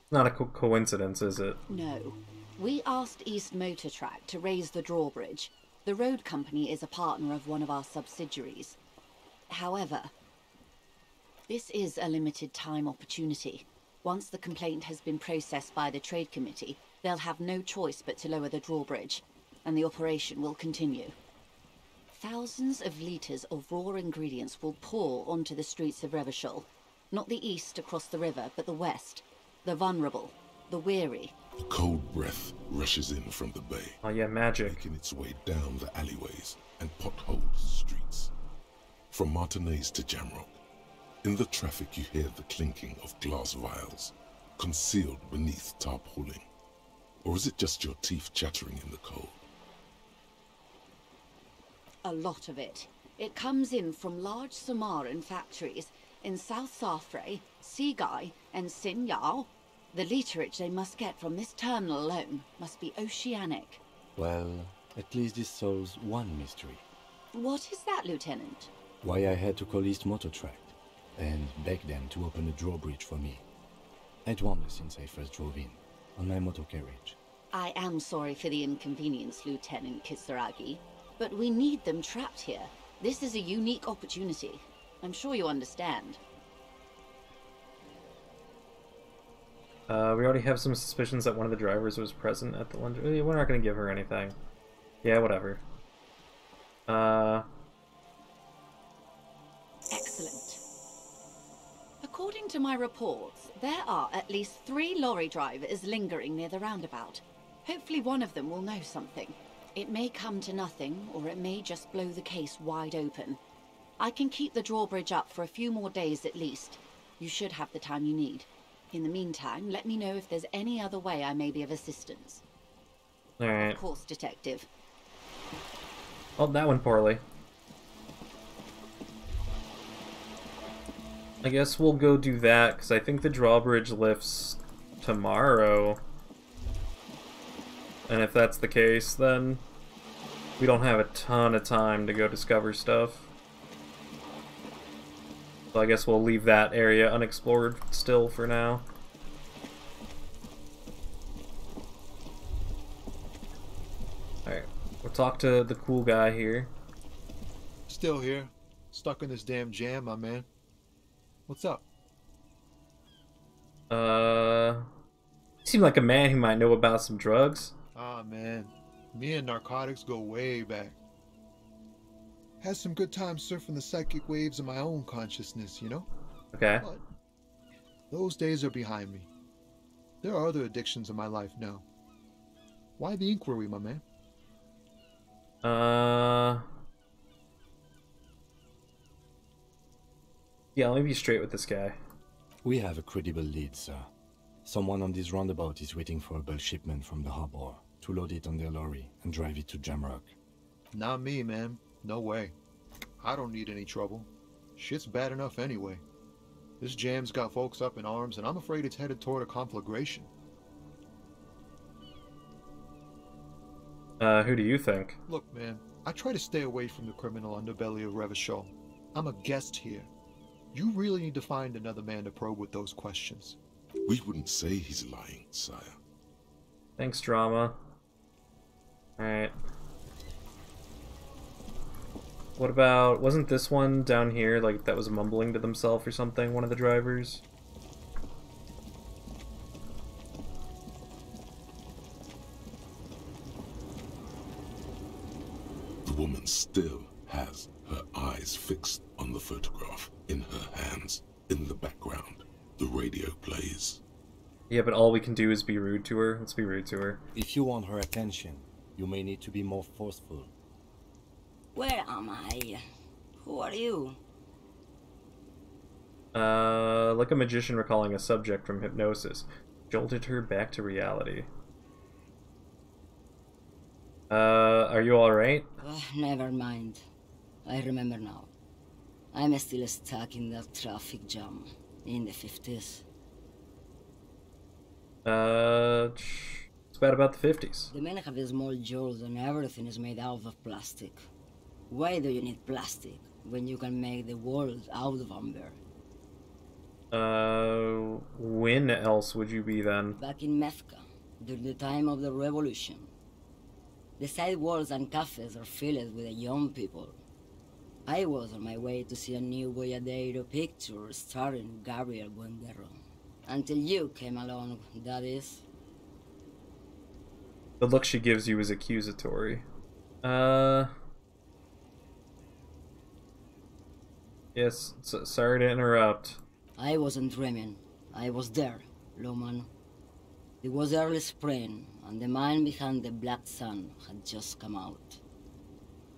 Not a coincidence, is it? No. We asked East Motor Track to raise the drawbridge. The road company is a partner of one of our subsidiaries. However, this is a limited time opportunity. Once the complaint has been processed by the trade committee, they'll have no choice but to lower the drawbridge, and the operation will continue. Thousands of litres of raw ingredients will pour onto the streets of Revachol. Not the east across the river, but the west. The vulnerable, the weary. The cold breath rushes in from the bay. Oh yeah, magic. Making its way down the alleyways and potholed streets. From Martinez to Jamrock, in the traffic you hear the clinking of glass vials, concealed beneath tarpaulin. Or is it just your teeth chattering in the cold? A lot of it. It comes in from large Samaran factories in South Safre, Sigai, and Sinyao. The literage they must get from this terminal alone must be oceanic. Well, at least this solves one mystery. What is that, Lieutenant? Why I had to call East Motor Track and beg them to open a drawbridge for me. I'd wondered since I first drove in, on my motor carriage. I am sorry for the inconvenience, Lieutenant Kisaragi, but we need them trapped here. This is a unique opportunity. I'm sure you understand. We already have some suspicions that one of the drivers was present at the lunch. We're not going to give her anything. Yeah, whatever. Excellent. According to my reports, there are at least 3 lorry drivers lingering near the roundabout. Hopefully one of them will know something. It may come to nothing, or it may just blow the case wide open. I can keep the drawbridge up for a few more days at least. You should have the time you need. In the meantime, let me know if there's any other way I may be of assistance. Alright. Of course, Detective. Oh, that went poorly. I guess we'll go do that, because I think the drawbridge lifts tomorrow. And if that's the case, then we don't have a ton of time to go discover stuff. So I guess we'll leave that area unexplored still for now. Alright, we'll talk to the cool guy here. Still here. Stuck in this damn jam, my man. What's up? You seem like a man who might know about some drugs. Ah, man. Me and narcotics go way back. Had some good times surfing the psychic waves of my own consciousness, you know? Okay. But those days are behind me. There are other addictions in my life now. Why the inquiry, my man? Yeah, let me be straight with this guy. We have a credible lead, sir. Someone on this roundabout is waiting for a bulk shipment from the harbor to load it on their lorry and drive it to Jamrock. Not me, man. No way. I don't need any trouble. Shit's bad enough anyway. This jam's got folks up in arms, and I'm afraid it's headed toward a conflagration. Who do you think? Look, man, I try to stay away from the criminal underbelly of Revachol. I'm a guest here. You really need to find another man to probe with those questions. We wouldn't say he's lying, sire. Thanks, drama. Alright. What about, wasn't this one down here, like, that was mumbling to themselves or something, one of the drivers? The woman still has her eyes fixed on the photograph in her hands. In the background, the radio plays. Yeah, but all we can do is be rude to her. Let's be rude to her. If you want her attention, You may need to be more forceful. Where am I? Who are you? Like a magician recalling a subject from hypnosis, jolted her back to reality. Are you alright? Never mind. I remember now. I'm still stuck in that traffic jam in the 50s. It's bad about the 50s. The men have small jaws and everything is made out of plastic. Why do you need plastic when you can make the world out of amber? When else would you be then? Back in Methka, during the time of the revolution. The sidewalks and cafes are filled with young people. I was on my way to see a new Boyadero picture starring Gabriel Buendero. Until you came along, that is. The look she gives you is accusatory. Yes, sorry to interrupt. I wasn't dreaming. I was there, Lowman. It was early spring, and the mine behind the Black Sun had just come out.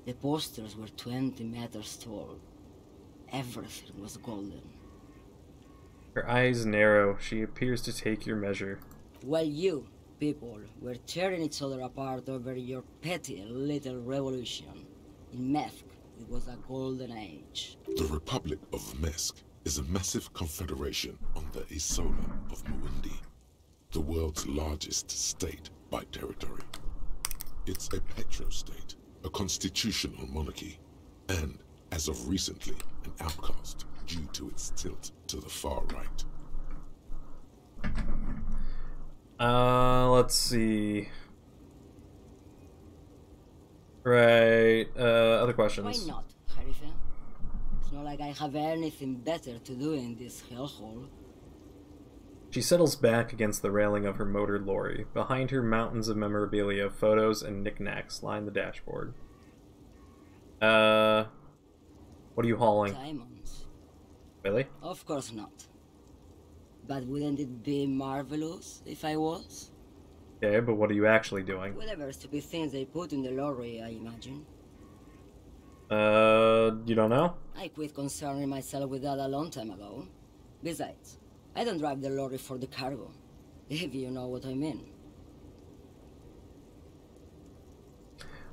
The posters were 20 meters tall. Everything was golden. Her eyes narrow. She appears to take your measure. While you, people, were tearing each other apart over your petty little revolution, in Methk, it was a golden age. The Republic of Mesk is a massive confederation on the Isola of Muindi, the world's largest state by territory. It's a petrostate, a constitutional monarchy, and, as of recently, an outcast due to its tilt to the far right. Let's see. Right, other questions? Why not, Harife? It's not like I have anything better to do in this hellhole. She settles back against the railing of her motor lorry. Behind her, mountains of memorabilia, photos, and knickknacks line the dashboard. What are you hauling? Diamonds. Really? Of course not. But wouldn't it be marvelous if I was? Okay, but what are you actually doing? Whatever stupid things they put in the lorry, I imagine. You don't know? I quit concerning myself with that a long time ago. Besides, I don't drive the lorry for the cargo, if you know what I mean.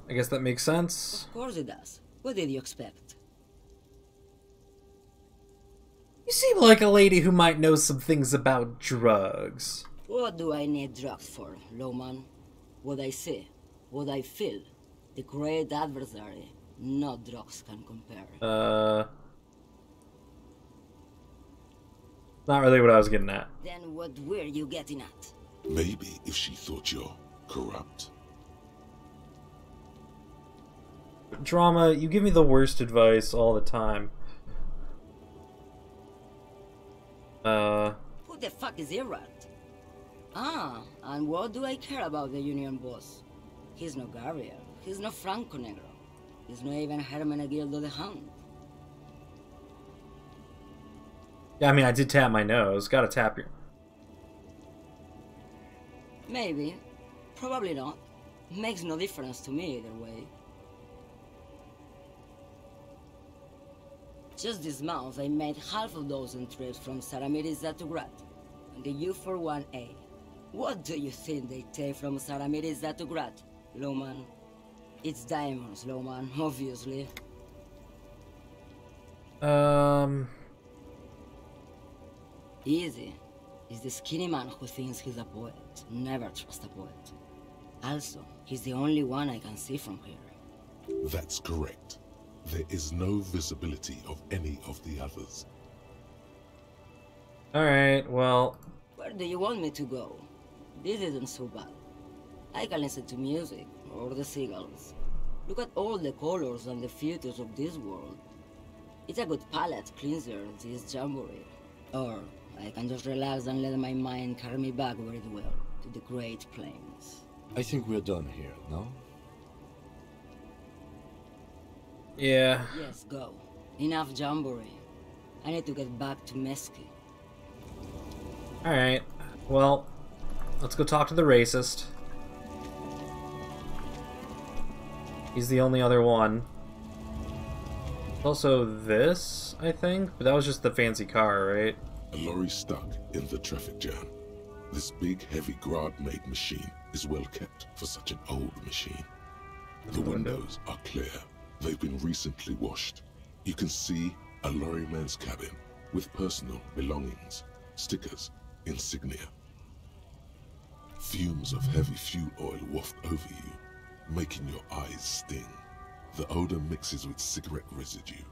I guess that makes sense. Of course it does. What did you expect? You seem like a lady who might know some things about drugs. What do I need drugs for, Lowman? What I see, what I feel. The great adversary, no drugs can compare. Not really what I was getting at. Then what were you getting at? Maybe if she thought you're corrupt. Drama, you give me the worst advice all the time. Who the fuck is Irad? Ah, and what do I care about the Union boss? He's no Gabriel, he's no Franco Negro. He's not even Hermenegildo the Hound. Yeah, I mean, I did tap my nose. Gotta tap your... Maybe. Probably not. Makes no difference to me either way. Just this month, I made half a dozen trips from Saramiris to Grad, and the U41A. What do you think they take from Saramiris to Grad, Lowman? It's diamonds, Lowman, obviously. Easy. He's the skinny man who thinks he's a poet. Never trust a poet. Also, he's the only one I can see from here. That's correct. There is no visibility of any of the others. Alright, well... Where do you want me to go? This isn't so bad. I can listen to music, or the seagulls. Look at all the colors and the futures of this world. It's a good palate cleanser, this jamboree. Or I can just relax and let my mind carry me back very well to the Great Plains. I think we're done here, no? Yeah. Yes, go. Enough jamboree. I need to get back to Meski. Alright. Well, let's go talk to the racist. He's the only other one. Also this, I think, but that was just the fancy car, right? A lorry stuck in the traffic jam. This big, heavy Grad-made machine is well kept for such an old machine. The windows are clear. They've been recently washed. You can see a lorryman's cabin with personal belongings, stickers, insignia. Fumes of heavy fuel oil waft over you, making your eyes sting. The odor mixes with cigarette residue.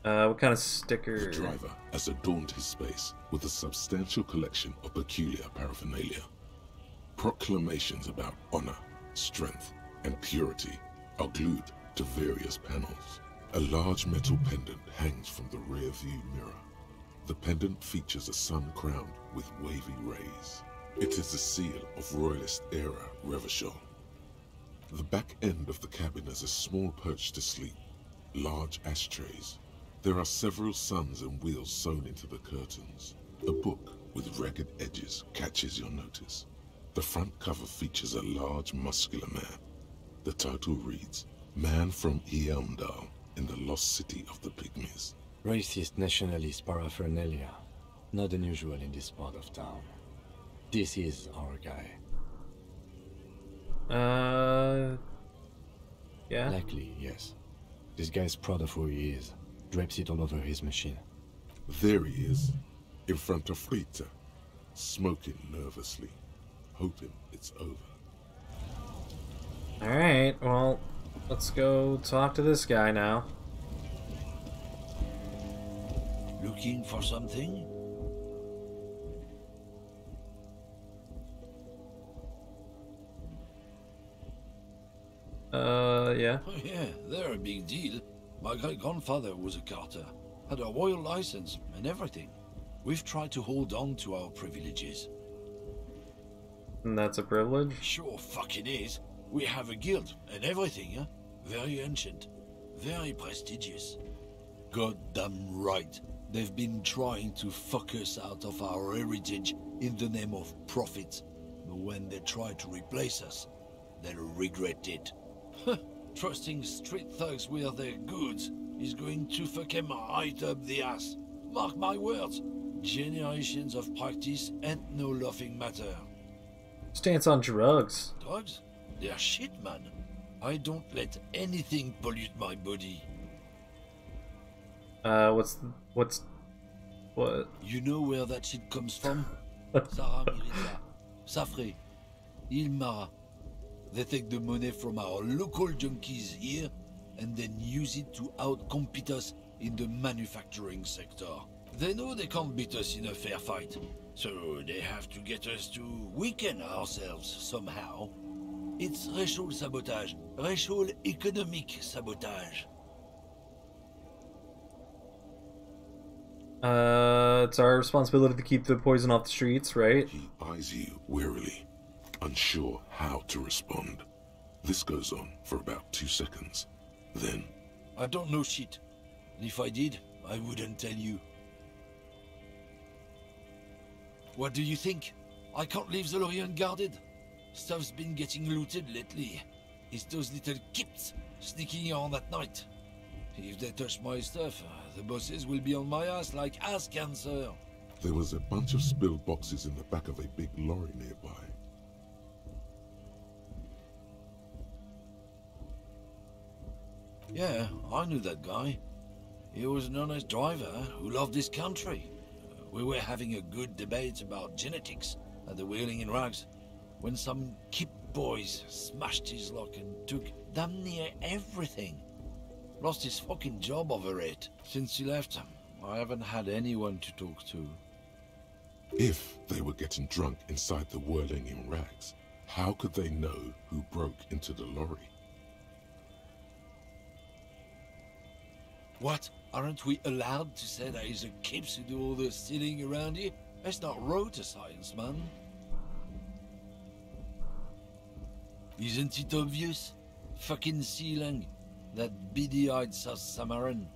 What kind of sticker? The driver has adorned his space with a substantial collection of peculiar paraphernalia. Proclamations about honor, strength, and purity are glued to various panels. A large metal pendant hangs from the rear view mirror. The pendant features a sun crowned with wavy rays. It is the seal of Royalist era Revachol. The back end of the cabin has a small perch to sleep, large ashtrays. There are several suns and wheels sewn into the curtains. A book with ragged edges catches your notice. The front cover features a large, muscular man. The title reads, Man from Eamdal in the Lost City of the Pygmies. Racist nationalist paraphernalia. Not unusual in this part of town. This is our guy. Yeah? Likely, yes. This guy's proud of who he is. Drapes it all over his machine. There he is, in front of Rita, smoking nervously, hoping it's over. Alright, well, let's go talk to this guy now. Looking for something? Yeah. Oh yeah, they're a big deal. My great-grandfather was a carter, had a royal license and everything. We've tried to hold on to our privileges. And that's a privilege? Sure fucking is. We have a guild and everything, huh? Very ancient. Very prestigious. Goddamn right. They've been trying to fuck us out of our heritage in the name of profit. But when they try to replace us, they'll regret it. Trusting street thugs with their goods is going to fuck them right up the ass. Mark my words. Generations of practice ain't no laughing matter. Stance on drugs. Drugs? They're shit, man. I don't let anything pollute my body. What? You know where that shit comes from? Sarah Mirita, Safre, Ilmara. They take the money from our local junkies here and then use it to outcompete us in the manufacturing sector. They know they can't beat us in a fair fight, so they have to get us to weaken ourselves somehow. It's racial sabotage, racial economic sabotage. It's our responsibility to keep the poison off the streets, right? He eyes you wearily, unsure how to respond. This goes on for about 2 seconds. Then... I don't know shit. And if I did, I wouldn't tell you. What do you think? I can't leave the lorry unguarded. Stuff's been getting looted lately. It's those little kips sneaking around at night. If they touch my stuff, the bosses will be on my ass like ass cancer. there was a bunch of spilled boxes in the back of a big lorry nearby. Yeah, I knew that guy. He was an honest driver who loved his country. We were having a good debate about genetics at the Wheeling in Rags when some Kip boys smashed his lock and took damn near everything. Lost his fucking job over it. Since he left, I haven't had anyone to talk to. If they were getting drunk inside the Whirling in Rags, how could they know who broke into the lorry? What? Aren't we allowed to say that he's a Kips who do all the stealing around here? That's not road science, man. Isn't it obvious? Fucking Sealang, that beady-eyed South Samaran.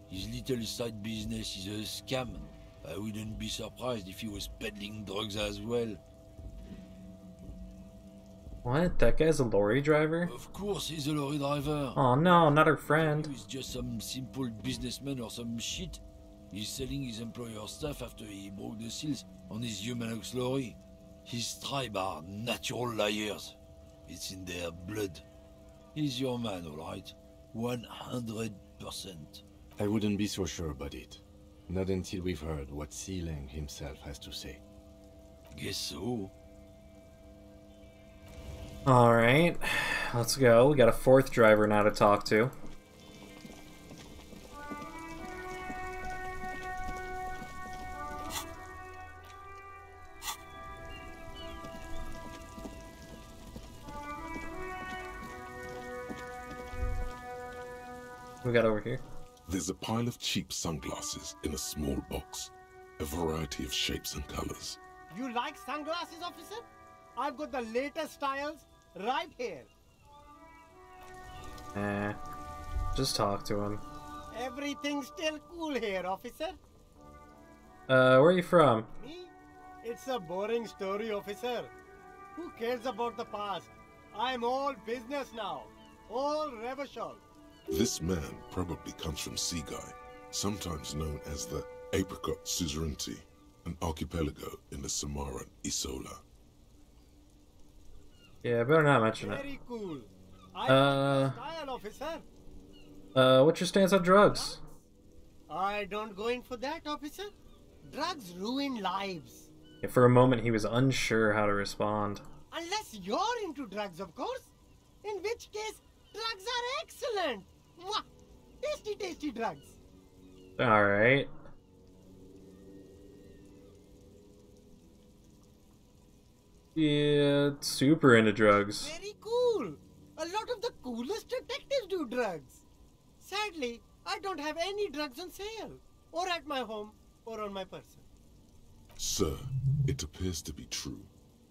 His little side business is a scam. I wouldn't be surprised if he was peddling drugs as well. What? That guy's a lorry driver? Of course he's a lorry driver. Oh no, not her friend. He's just some simple businessman or some shit. He's selling his employer's stuff after he broke the seals on his Humanox lorry. His tribe are natural liars. It's in their blood. He's your man, alright? 100%. I wouldn't be so sure about it. Not until we've heard what Sealang himself has to say. Guess so. Alright, let's go. We got a fourth driver now to talk to. We got over here. There's a pile of cheap sunglasses in a small box. A variety of shapes and colors. You like sunglasses, officer? I've got the latest styles right here. Just talk to him. Everything's still cool here, officer. Where are you from? Me? It's a boring story, officer. Who cares about the past? I'm all business now. All revolution. This man probably comes from Seaguy, sometimes known as the Apricot Suzerainty, an archipelago in the Samaran Isola. Yeah, better not mention it. Very cool. I like style, officer. What's your stance on drugs? I don't go in for that, officer. Drugs ruin lives. Yeah, for a moment, he was unsure how to respond. Unless you're into drugs, of course. In which case, drugs are excellent. Mwah! Tasty, tasty drugs. Alright. Yeah, super into drugs. Very cool. A lot of the coolest detectives do drugs. Sadly, I don't have any drugs on sale. Or at my home, or on my person. Sir, it appears to be true.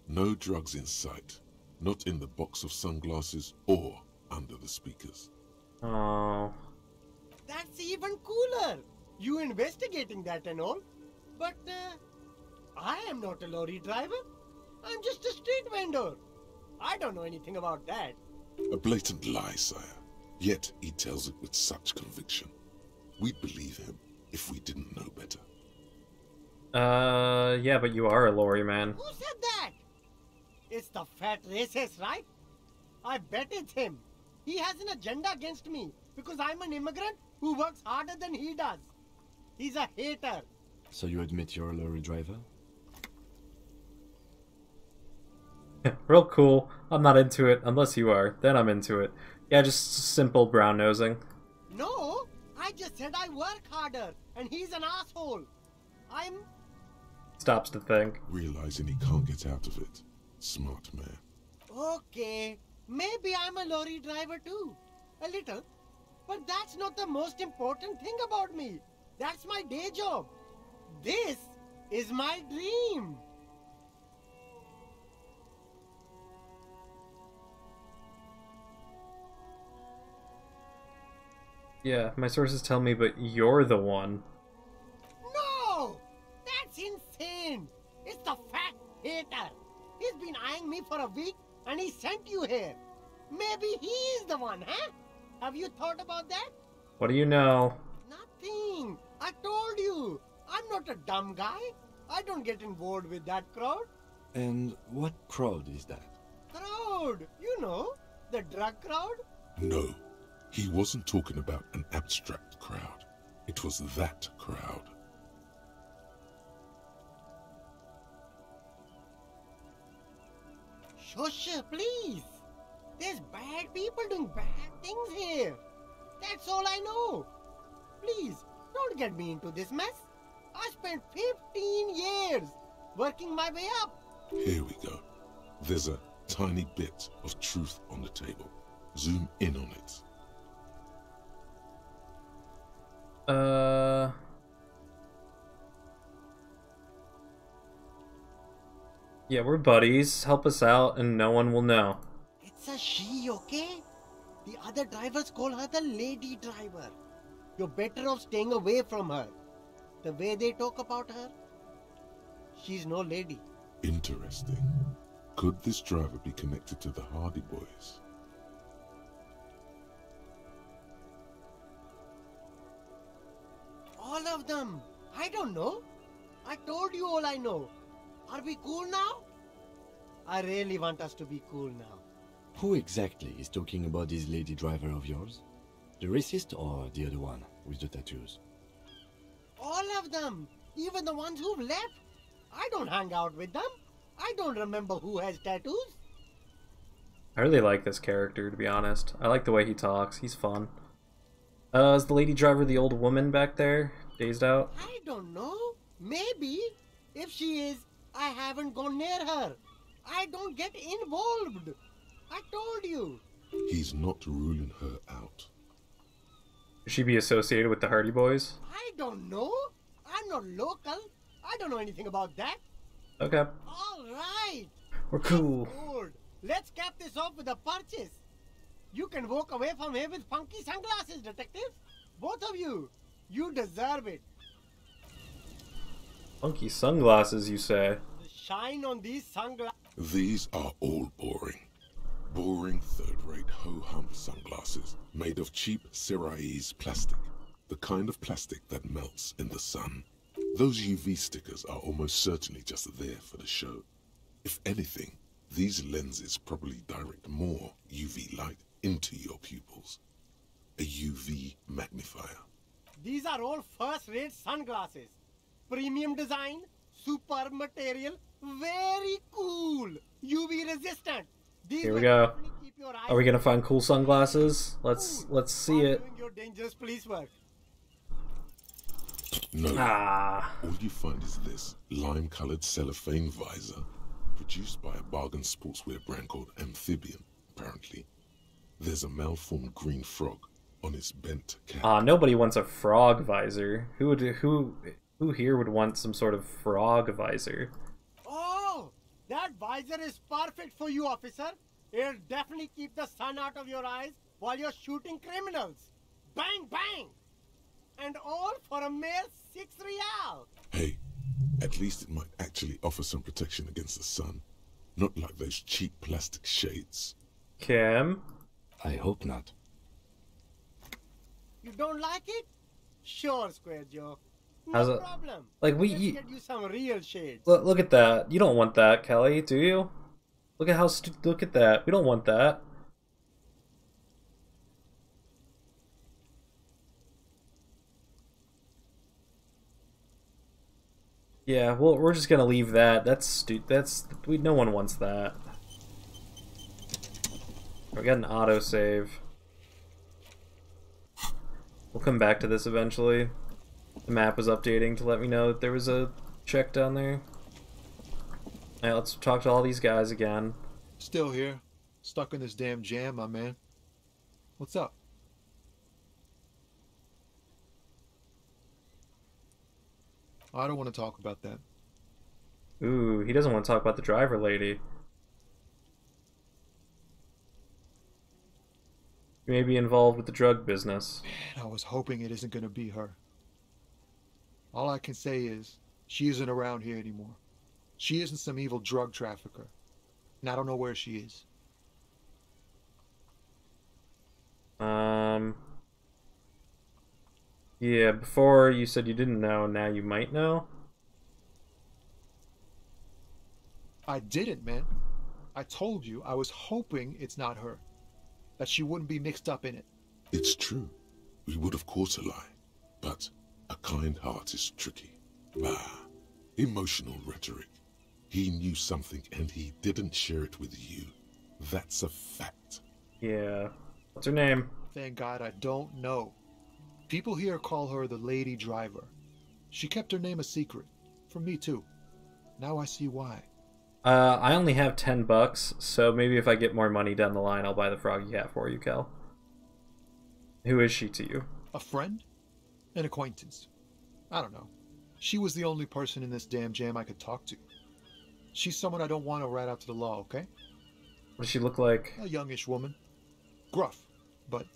No drugs in sight. Not in the box of sunglasses or under the speakers. Oh. That's even cooler. You investigating that and all. But, I am not a lorry driver. I'm just a street vendor. I don't know anything about that. A blatant lie, sire. Yet he tells it with such conviction. We'd believe him if we didn't know better. Yeah, but you are a lorry man. Who said that? It's the fat racist, right? I bet it's him. He has an agenda against me because I'm an immigrant who works harder than he does. He's a hater. So you admit you're a lorry driver? Real cool. I'm not into it unless you are. Then I'm into it. Yeah, just simple brown nosing. No, I just said I work harder and he's an asshole. Stops to think. Realizing he can't get out of it. Smart man. Okay, maybe I'm a lorry driver too. A little. But that's not the most important thing about me. That's my day job. This is my dream. Yeah, my sources tell me, but you're the one. No! That's insane! It's the fat hater. He's been eyeing me for a week and he sent you here. Maybe he's the one, huh? Have you thought about that? What do you know? Nothing. I told you. I'm not a dumb guy. I don't get involved with that crowd. And what crowd is that? Crowd? You know, the drug crowd? No, he wasn't talking about an abstract crowd. It was that crowd. Shush, please. There's bad people doing bad things here. That's all I know. Please, don't get me into this mess. I spent 15 years working my way up. Here we go. There's a tiny bit of truth on the table. Zoom in on it. Yeah, we're buddies. Help us out and no one will know. It's a she, okay? The other drivers call her the lady driver. You're better off staying away from her. The way they talk about her, she's no lady. Interesting. Could this driver be connected to the Hardy Boys? All of them. I don't know. I told you all I know. Are we cool now? I really want us to be cool now. Who exactly is talking about this lady driver of yours? The racist or the other one with the tattoos? All of them. Even the ones who've left. I don't hang out with them. I don't remember who has tattoos. I really like this character, to be honest. I like the way he talks. He's fun. Is the lady driver the old woman back there? Dazed out? I don't know. Maybe. If she is, I haven't gone near her. I don't get involved. I told you. He's not ruling her out. Should she be associated with the Hardy Boys? I don't know. I'm not local. I don't know anything about that. Okay. All right. We're cool. Good. Let's cap this off with a purchase. You can walk away from here with funky sunglasses, detectives. Both of you. You deserve it. Funky sunglasses, you say? The shine on these sunglasses. These are all boring. Boring third-rate ho-hum sunglasses made of cheap Syrahese plastic. The kind of plastic that melts in the sun. Those UV stickers are almost certainly just there for the show. If anything, these lenses probably direct more UV light into your pupils. A UV magnifier. These are all first-rate sunglasses. Premium design, super material, very cool. UV resistant. These Here we go. keep your eyes Are we gonna find cool sunglasses? Let's see while it. doing your dangerous police work. No. Ah. All you find is this lime-colored cellophane visor, produced by a bargain sportswear brand called Amphibian, apparently. There's a malformed green frog on its bent cap. Nobody wants a frog visor. Who here would want some sort of frog visor? Oh, that visor is perfect for you, officer. It'll definitely keep the sun out of your eyes while you're shooting criminals. Bang, bang! And all for a mere 6 real. Hey, at least it might actually offer some protection against the sun. Not like those cheap plastic shades. Kim? I hope not. You don't like it? Sure, Square Joe. How's No it- problem. Like, Let's get you some real shades. Look at that. You don't want that, Kelly, do you? Look at look at that. We don't want that. Yeah, well, we're just gonna leave that. No one wants that. We got an autosave. We'll come back to this eventually. The map was updating to let me know that there was a check down there. Alright, let's talk to all these guys again. Still here. Stuck in this damn jam, my man. What's up? I don't want to talk about that. Ooh, he doesn't want to talk about the driver lady. You may be involved with the drug business. Man, I was hoping it isn't going to be her. All I can say is, she isn't around here anymore. She isn't some evil drug trafficker. And I don't know where she is. Yeah, before you said you didn't know, now you might know? I didn't, man. I told you I was hoping it's not her. That she wouldn't be mixed up in it. It's true. We would of course lie. But a kind heart is tricky. Bah. Emotional rhetoric. He knew something and he didn't share it with you. That's a fact. Yeah. What's her name? Thank God I don't know. People here call her the Lady Driver. She kept her name a secret. From me too. Now I see why. I only have $10, so maybe if I get more money down the line, I'll buy the froggy hat for you, Kel. Who is she to you? A friend? An acquaintance. I don't know. She was the only person in this damn jam I could talk to. She's someone I don't want to rat out to the law, okay? What does she look like? A youngish woman. Gruff, but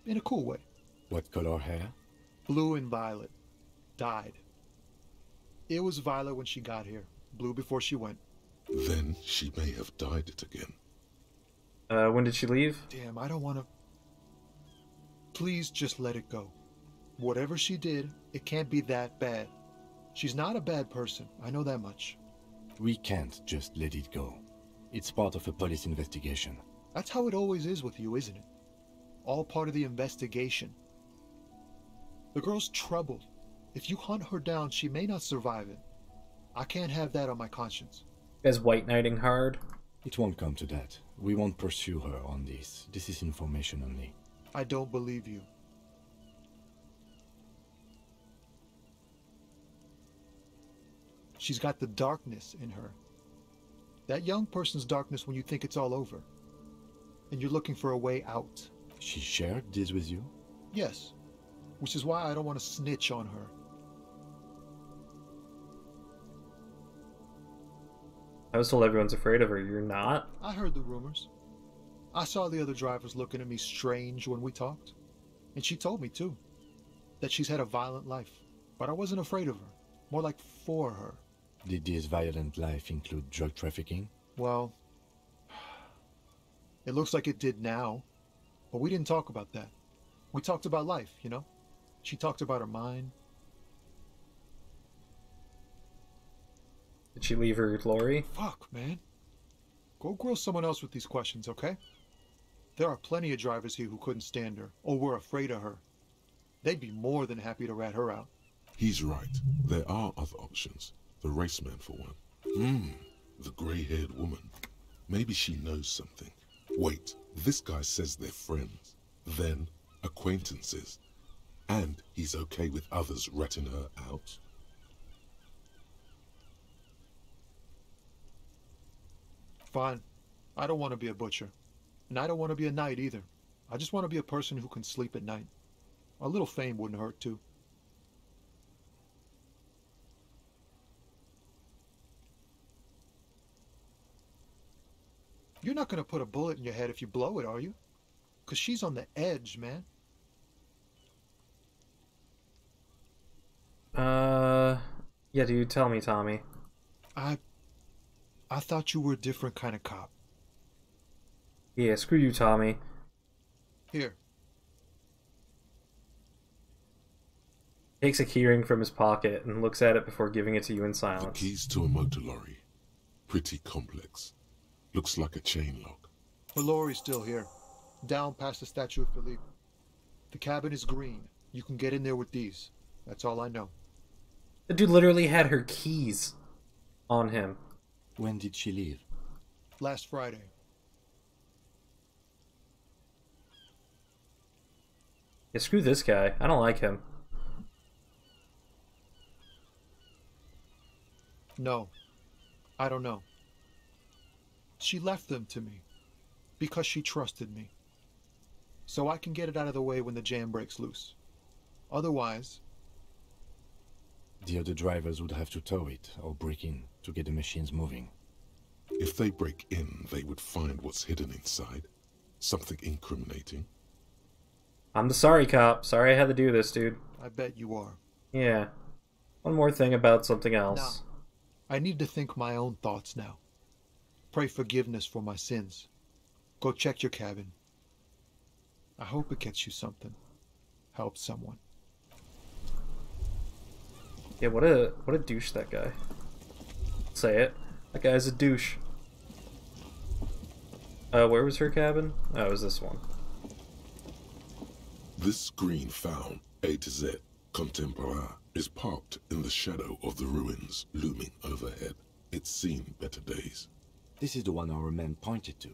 in a cool way. What color hair? Blue and violet. Dyed. It was violet when she got here. Blue before she went. Then she may have dyed it again. When did she leave? Damn, I don't want to... Please just let it go. Whatever she did, it can't be that bad. She's not a bad person, I know that much. We can't just let it go. It's part of a police investigation. That's how it always is with you, isn't it? All part of the investigation. The girl's troubled. If you hunt her down, she may not survive it. I can't have that on my conscience. You guys white knighting hard? It won't come to that. We won't pursue her on this. This is information only. I don't believe you. She's got the darkness in her. That young person's darkness when you think it's all over. And you're looking for a way out. She shared this with you? Yes. Which is why I don't want to snitch on her. I was told everyone's afraid of her. You're not? I heard the rumors. I saw the other drivers looking at me strange when we talked. And she told me, too, that she's had a violent life. But I wasn't afraid of her. More like for her. Did this violent life include drug trafficking? Well, it looks like it did now. But we didn't talk about that. We talked about life, you know? She talked about her mind. Did she leave her lorry? Fuck, man. Go grill someone else with these questions, okay? There are plenty of drivers here who couldn't stand her, or were afraid of her. They'd be more than happy to rat her out. He's right. There are other options. The raceman, for one. The grey-haired woman. Maybe she knows something. Wait, this guy says they're friends. Then, acquaintances. And he's okay with others ratting her out. Fine. I don't want to be a butcher. And I don't want to be a knight either. I just want to be a person who can sleep at night. A little fame wouldn't hurt, too. You're not going to put a bullet in your head if you blow it, are you? Because she's on the edge, man. Yeah, dude, tell me, Tommy. I thought you were a different kind of cop. Yeah, screw you, Tommy. Here. Takes a keyring from his pocket and looks at it before giving it to you in The silence. keys to a motor lorry. Pretty complex. Looks like a chain lock. Her lorry's still here. Down past the Statue of Philippe. The cabin is green. You can get in there with these. That's all I know. The dude literally had her keys on him. When did she leave? Last Friday. Yeah, screw this guy. I don't like him. No. I don't know. She left them to me. Because she trusted me. So I can get it out of the way when the jam breaks loose. Otherwise... The other drivers would have to tow it or break in to get the machines moving. If they break in, they would find what's hidden inside. Something incriminating. I'm the sorry cop. Sorry I had to do this, dude. I bet you are. Yeah. One more thing about something else. No. I need to think my own thoughts now. Pray forgiveness for my sins. Go check your cabin. I hope it gets you something. Help someone. Yeah, what a douche that guy. Say it. That guy's a douche. Where was her cabin? Oh, it was this one. This green found, A to Z, contemporain, is parked in the shadow of the ruins looming overhead. It's seen better days. This is the one our man pointed to.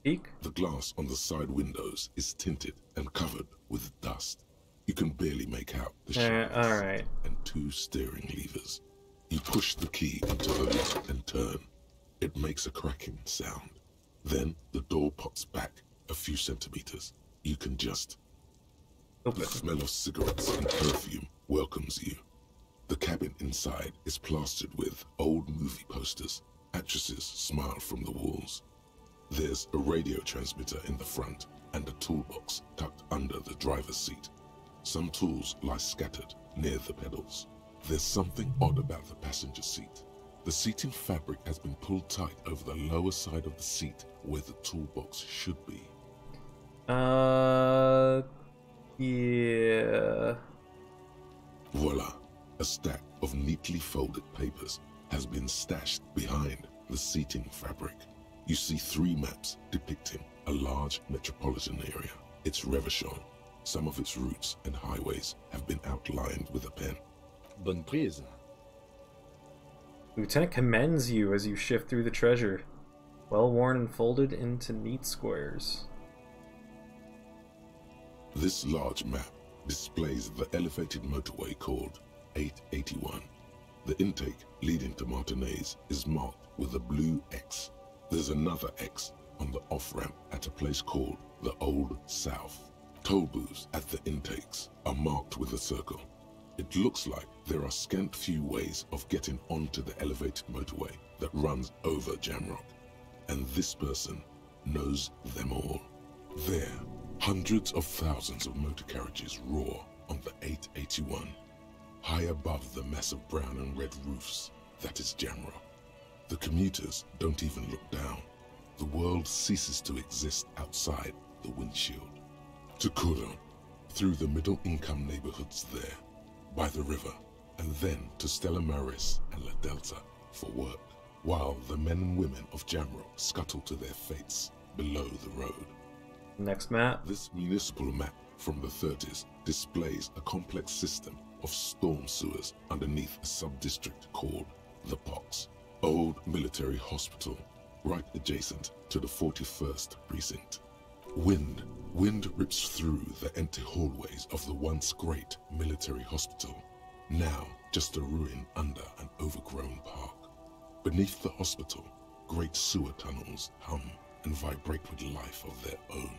Peek? The glass on the side windows is tinted and covered with dust. You can barely make out the shadows alright. and two steering levers. You push the key into the lock and turn. It makes a cracking sound. Then the door pops back a few centimeters. You can just... Oops. The smell of cigarettes and perfume welcomes you. The cabin inside is plastered with old movie posters. Actresses smile from the walls. There's a radio transmitter in the front and a toolbox tucked under the driver's seat. Some tools lie scattered near the pedals. There's something odd about the passenger seat. The seating fabric has been pulled tight over the lower side of the seat where the toolbox should be. Yeah. Voila! A stack of neatly folded papers has been stashed behind the seating fabric. You see 3 maps depicting a large metropolitan area. It's Revachol. Some of its routes and highways have been outlined with a pen. Bonne prise. Lieutenant commends you as you shift through the treasure, well worn and folded into neat squares. This large map displays the elevated motorway called 881. The intake leading to Martinez is marked with a blue X. There's another X on the off-ramp at a place called the Old South. Toll booths at the intakes are marked with a circle. It looks like there are scant few ways of getting onto the elevated motorway that runs over Jamrock, and this person knows them all. There, hundreds of thousands of motor carriages roar on the 881, high above the massive brown and red roofs that is Jamrock. The commuters don't even look down. The world ceases to exist outside the windshield. To Kuron, through the middle-income neighborhoods there, by the river, and then to Stella Maris and La Delta for work, while the men and women of Jamrock scuttle to their fates below the road. Next map. This municipal map from the 30s displays a complex system of storm sewers underneath a sub-district called the Pox, old military hospital, right adjacent to the 41st precinct. Wind rips through the empty hallways of the once great military hospital, now just a ruin under an overgrown park. Beneath the hospital, great sewer tunnels hum and vibrate with life of their own.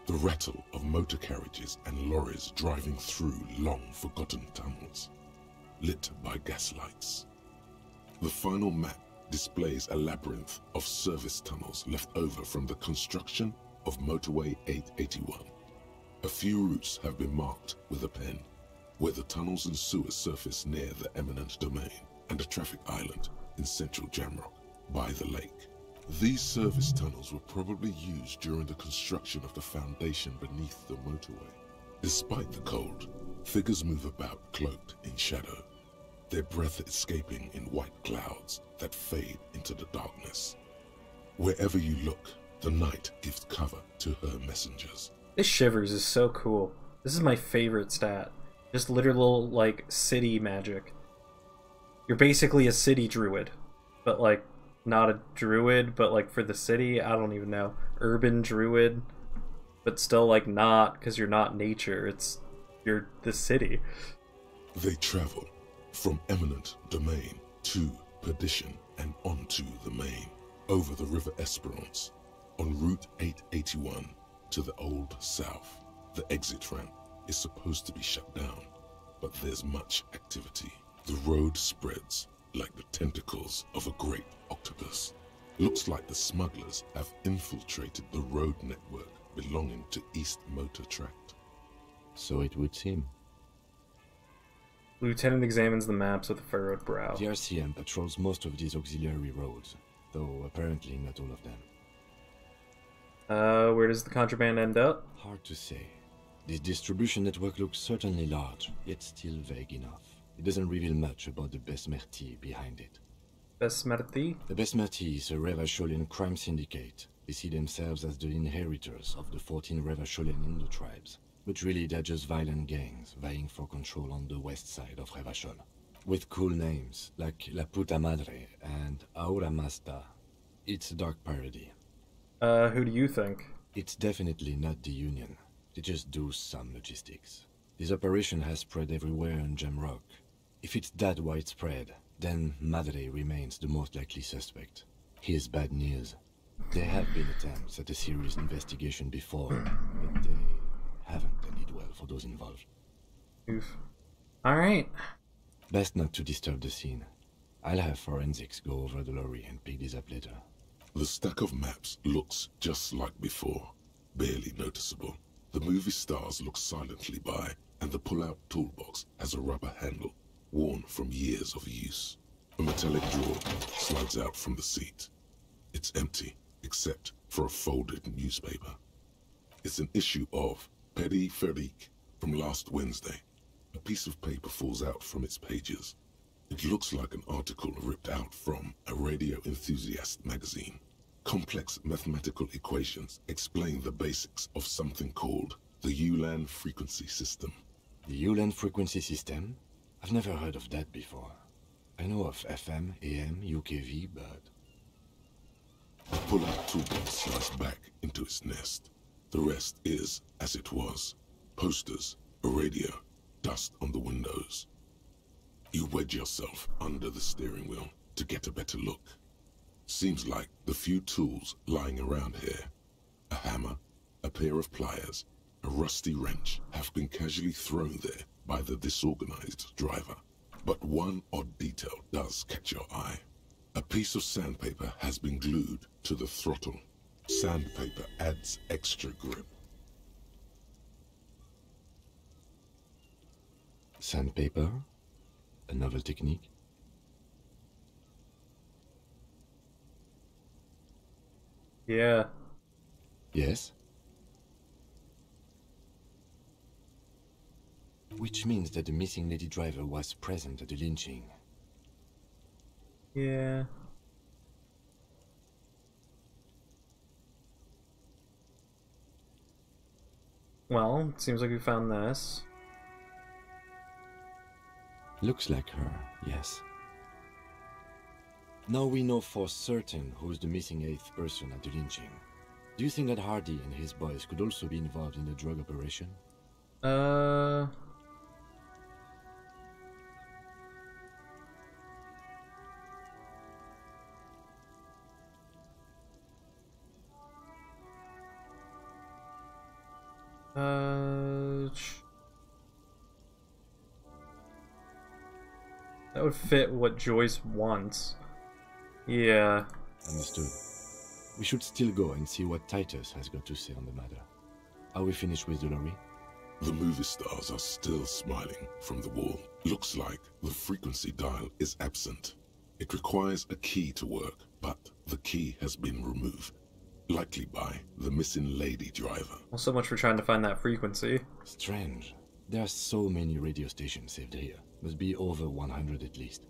The rattle of motor carriages and lorries driving through long-forgotten tunnels, lit by gaslights. The final map displays a labyrinth of service tunnels left over from the construction of Motorway 881. A few routes have been marked with a pen, where the tunnels and sewers surface near the eminent domain and a traffic island in central Jamrock by the lake. These service tunnels were probably used during the construction of the foundation beneath the motorway. Despite the cold, figures move about cloaked in shadow, their breath escaping in white clouds that fade into the darkness. Wherever you look, the night gives cover to her messengers. This shivers is so cool. This is my favorite stat. Just literal, like, city magic. You're basically a city druid, but, like, not a druid, but, like, for the city, I don't even know. Urban druid, but still, like, not, because you're not nature. You're the city. They travel from eminent domain to perdition and onto the main, over the river Esperance, on Route 881 to the Old South. The exit ramp is supposed to be shut down, but there's much activity. The road spreads like the tentacles of a great octopus. Looks like the smugglers have infiltrated the road network belonging to East Motor Tract. So it would seem. Lieutenant examines the maps with a furrowed brow. The RCM patrols most of these auxiliary roads, though apparently not all of them. Where does the contraband end up? Hard to say. This distribution network looks certainly large, yet still vague enough. It doesn't reveal much about the Besmerti behind it. Besmerti? The Besmerti is a Revacholian crime syndicate. They see themselves as the inheritors of the 14 Revacholian Indo-tribes. But really they're just violent gangs vying for control on the west side of Revachol. With cool names like La Puta Madre and Aura Masta. It's a dark parody. Who do you think? It's definitely not the Union. They just do some logistics. This operation has spread everywhere in Jamrock. If it's that widespread, then Madre remains the most likely suspect. Here's bad news. There have been attempts at a serious investigation before, but they haven't ended well for those involved. Oof. Alright. Best not to disturb the scene. I'll have forensics go over the lorry and pick this up later. The stack of maps looks just like before, barely noticeable. The movie stars look silently by, and the pull-out toolbox has a rubber handle, worn from years of use. A metallic drawer slides out from the seat. It's empty, except for a folded newspaper. It's an issue of Périphérique from last Wednesday. A piece of paper falls out from its pages. It looks like an article ripped out from a radio enthusiast magazine. Complex mathematical equations explain the basics of something called the Ulan frequency system. The Ulan frequency system? I've never heard of that before. I know of FM, AM, UKV, but... The pull-out toolbox slides back into its nest. The rest is as it was. Posters, a radio, dust on the windows. You wedge yourself under the steering wheel to get a better look. Seems like the few tools lying around here, a hammer, a pair of pliers, a rusty wrench, have been casually thrown there by the disorganized driver. But one odd detail does catch your eye. A piece of sandpaper has been glued to the throttle. Sandpaper adds extra grip. Sandpaper? A novel technique? Yeah. Yes? Which means that the missing lady driver was present at the lynching. Yeah. Well, it seems like we found this. Looks like her, yes. Now we know for certain who's the missing 8th person at the lynching. Do you think that Hardy and his boys could also be involved in the drug operation? That would fit what Joyce wants. Yeah. Understood. We should still go and see what Titus has got to say on the matter. Are we finished with the lorry? The movie stars are still smiling from the wall. Looks like the frequency dial is absent. It requires a key to work, but the key has been removed. Likely by the missing lady driver. Well, so much for trying to find that frequency. Strange. There are so many radio stations saved here. Must be over 100 at least.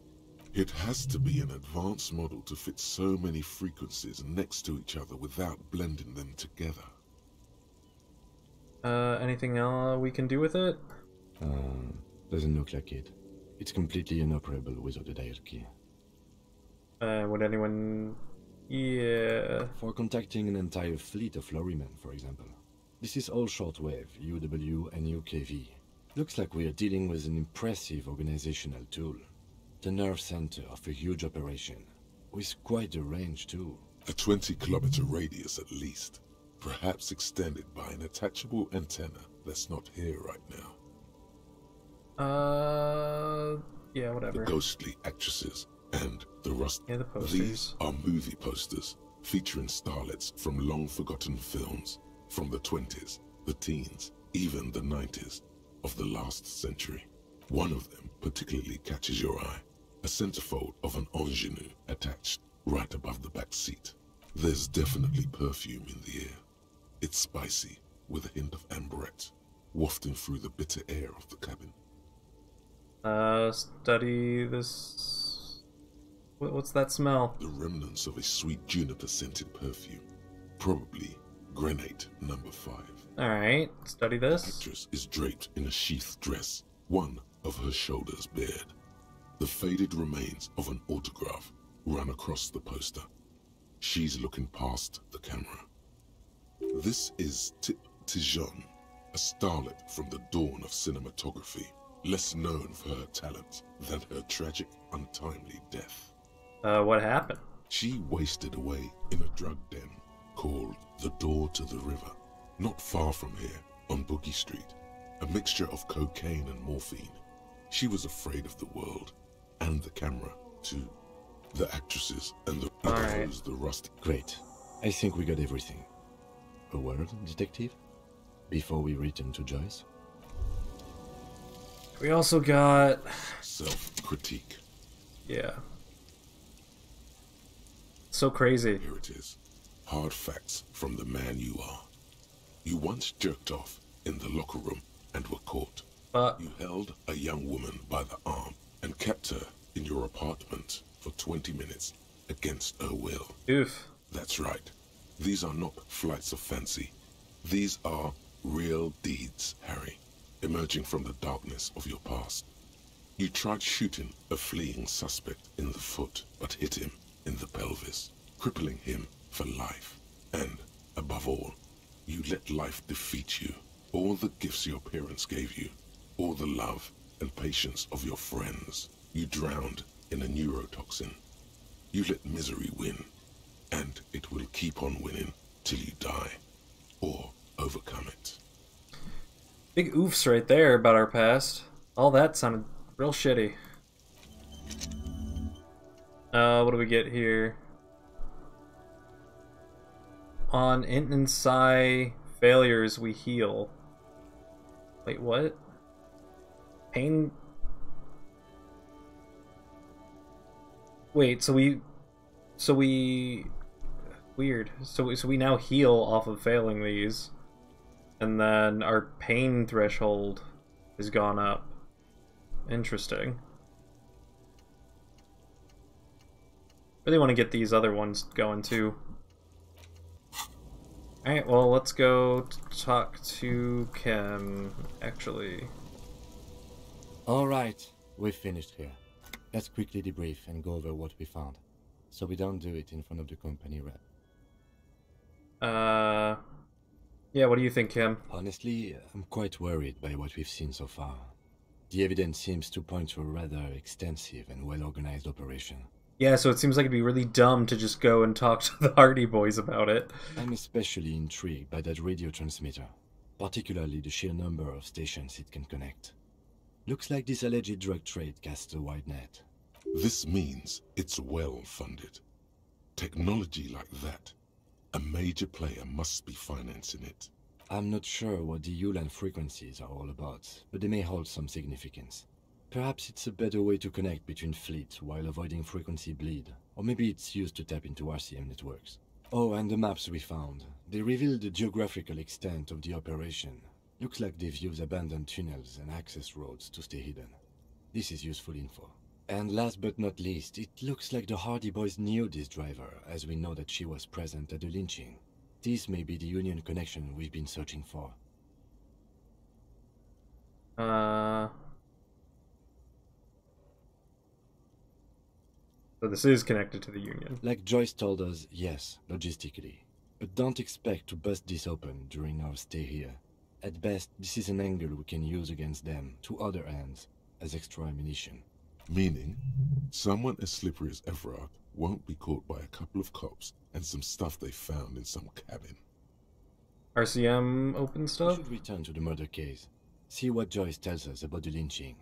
It has to be an advanced model to fit so many frequencies next to each other without blending them together. Anything we can do with it? Doesn't look like it. It's completely inoperable without a dial key. Would anyone... Yeah... For contacting an entire fleet of lorrymen, for example. This is all shortwave, UW and UKV. Looks like we are dealing with an impressive organizational tool. The nerve center of a huge operation. With quite a range, too. A 20-kilometer radius at least. Perhaps extended by an attachable antenna that's not here right now. Yeah, whatever. The ghostly actresses and the rust. Yeah, the posters. These are movie posters featuring starlets from long-forgotten films from the 20s, the teens, even the 90s of the last century. One of them particularly catches your eye. A centerfold of an ingenue attached right above the back seat. There's definitely perfume in the air. It's spicy, with a hint of amberette, wafting through the bitter air of the cabin. Study this... What's that smell? The remnants of a sweet juniper-scented perfume. Probably grenade number 5. Alright, study this. The actress is draped in a sheath dress, one of her shoulders bared. The faded remains of an autograph run across the poster. She's looking past the camera. This is Tip Tijon, a starlet from the dawn of cinematography, less known for her talent than her tragic, untimely death. What happened? She wasted away in a drug den called the Door to the River, not far from here, on Boogie Street, a mixture of cocaine and morphine. She was afraid of the world, and the camera, too. The actresses and the Alright. the rust. Great. I think we got everything. A word, detective? before we return to Joyce? We also got... Self-critique. Yeah. So crazy. Here it is. Hard facts from the man you are. You once jerked off in the locker room and were caught. You held a young woman by the arm and kept her in your apartment for 20 minutes against her will. Oof. That's right. These are not flights of fancy. These are real deeds, Harry, emerging from the darkness of your past. You tried shooting a fleeing suspect in the foot, but hit him in the pelvis, crippling him for life. And, above all, you let life defeat you. All the gifts your parents gave you, all the love and patience of your friends, you drowned in a neurotoxin. You let misery win, and it will keep on winning till you die, or overcome it. Big oofs right there about our past. All that sounded real shitty. What do we get here? On int and psi failures, we heal. Wait, what? Pain... Wait, so we... Weird. So we now heal off of failing these. And then our pain threshold has gone up. Interesting. Really want to get these other ones going too. Alright, well, let's go talk to Ken, actually. Alright, we've finished here. Let's quickly debrief and go over what we found, so we don't do it in front of the company rep. Yeah, what do you think, Kim? Honestly, I'm quite worried by what we've seen so far. The evidence seems to point to a rather extensive and well-organized operation. Yeah, so it seems like it'd be really dumb to just go and talk to the Hardy Boys about it. I'm especially intrigued by that radio transmitter, particularly the sheer number of stations it can connect. Looks like this alleged drug trade casts a wide net. This means it's well-funded. Technology like that, a major player must be financing it. I'm not sure what the ULAN frequencies are all about, but they may hold some significance. Perhaps it's a better way to connect between fleets while avoiding frequency bleed, or maybe it's used to tap into RCM networks. Oh, and the maps we found. They reveal the geographical extent of the operation. Looks like they've used abandoned tunnels and access roads to stay hidden. This is useful info. And last but not least, it looks like the Hardy Boys knew this driver, as we know that she was present at the lynching. This may be the Union connection we've been searching for. So this is connected to the Union. Like Joyce told us, yes, logistically. But don't expect to bust this open during our stay here. At best, this is an angle we can use against them, to other ends, as extra ammunition. Meaning, someone as slippery as Everard won't be caught by a couple of cops and some stuff they found in some cabin. RCM open stuff? We should return to the murder case. See what Joyce tells us about the lynching.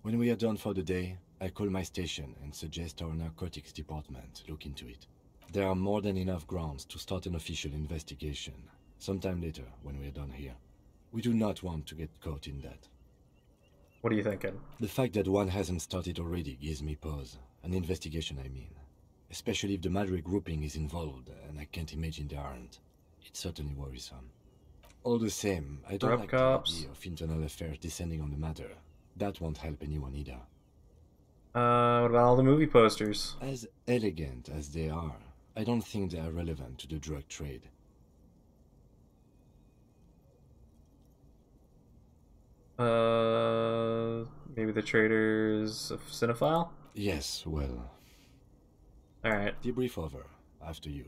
When we are done for the day, I call my station and suggest our narcotics department look into it. There are more than enough grounds to start an official investigation, sometime later when we are done here. We do not want to get caught in that. What are you thinking? The fact that one hasn't started already gives me pause. An investigation, I mean. Especially if the Madrid grouping is involved, and I can't imagine they aren't. It's certainly worrisome. All the same, I don't like the idea of internal affairs descending on the matter. That won't help anyone either. What about all the movie posters? As elegant as they are, I don't think they are relevant to the drug trade. Maybe the trader's a cinephile? Yes, well... Alright. Debrief over. After you.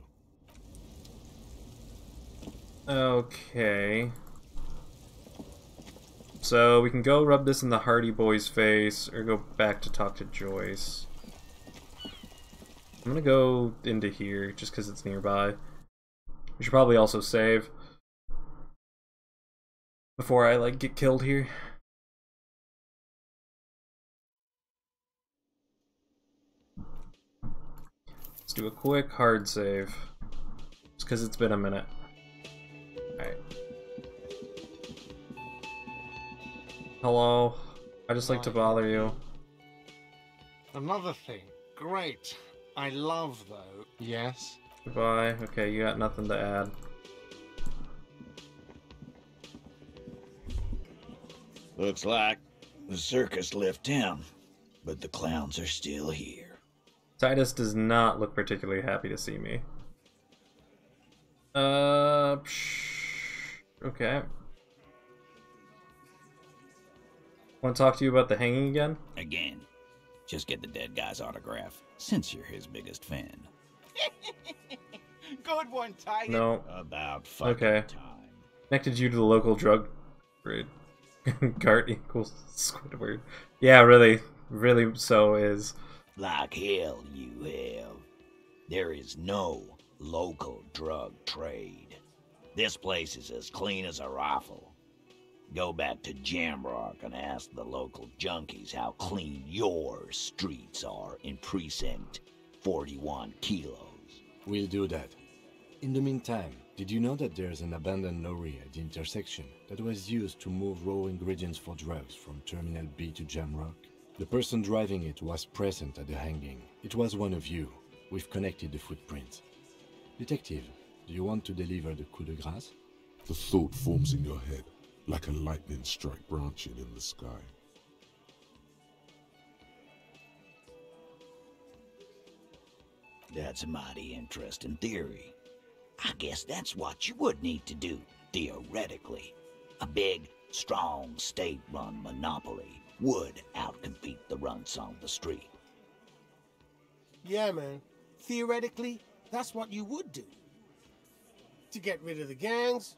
Okay. So we can go rub this in the Hardy Boys' face, or go back to talk to Joyce. I'm gonna go into here, just because it's nearby. We should probably also save. Before I, like, get killed here. Let's do a quick hard save. Just because it's been a minute. Alright. Hello. I just like to bother you. Another thing. Great. I love, though. Yes? Goodbye. Okay, you got nothing to add. Looks like the circus left town, but the clowns are still here. Titus does not look particularly happy to see me. Okay. Want to talk to you about the hanging again? Again. Just get the dead guy's autograph, since you're his biggest fan. Good one, Titus. No. About fucking Okay. time. Connected you to the local drug trade. Cart equals Squidward. Yeah, really. Really so is. Like hell you have. There is no local drug trade. This place is as clean as a rifle. Go back to Jamrock and ask the local junkies how clean your streets are in Precinct 41 kilos. We'll do that. In the meantime, did you know that there's an abandoned lorry at the intersection that was used to move raw ingredients for drugs from Terminal B to Jamrock? The person driving it was present at the hanging. It was one of you. We've connected the footprints. Detective, do you want to deliver the coup de grâce? The thought forms in your head, like a lightning strike branching in the sky. That's a mighty interesting theory. I guess that's what you would need to do, theoretically. A big, strong, state-run monopoly would outcompete the runts on the street. Yeah, man. Theoretically, that's what you would do. To get rid of the gangs,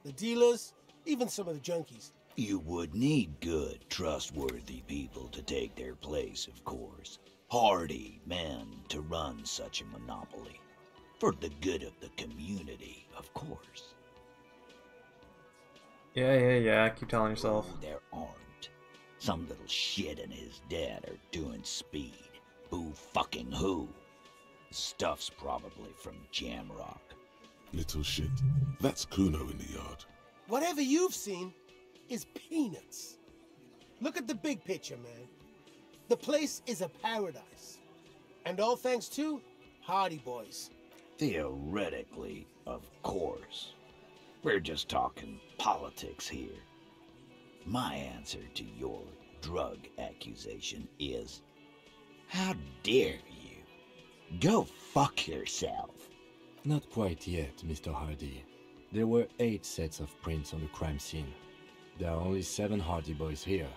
the dealers, even some of the junkies. You would need good, trustworthy people to take their place, of course. Hardy men to run such a monopoly. For the good of the community, of course. Yeah. Keep telling yourself. Oh, there aren't. Some little shit and his dad are doing speed. Who fucking who? The stuff's probably from Jamrock. Little shit. That's Kuno in the yard. Whatever you've seen is peanuts. Look at the big picture, man. The place is a paradise. And all thanks to Hardy Boys. Theoretically, of course. We're just talking politics here. My answer to your drug accusation is, how dare you? Go fuck yourself. Not quite yet, Mr. Hardy. There were 8 sets of prints on the crime scene. There are only 7 Hardy Boys here.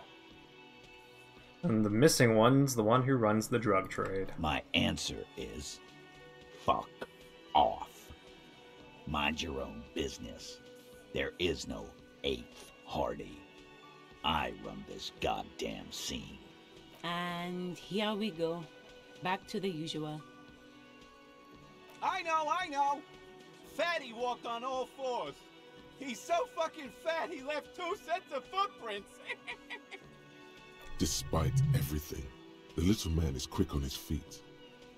And the missing one's the one who runs the drug trade. My answer is, fuck off. Mind your own business. There is no 8th Hardy. I run this goddamn scene. And here we go. Back to the usual. I know! Fatty walked on all 4s. He's so fucking fat he left 2 sets of footprints. Despite everything, the little man is quick on his feet.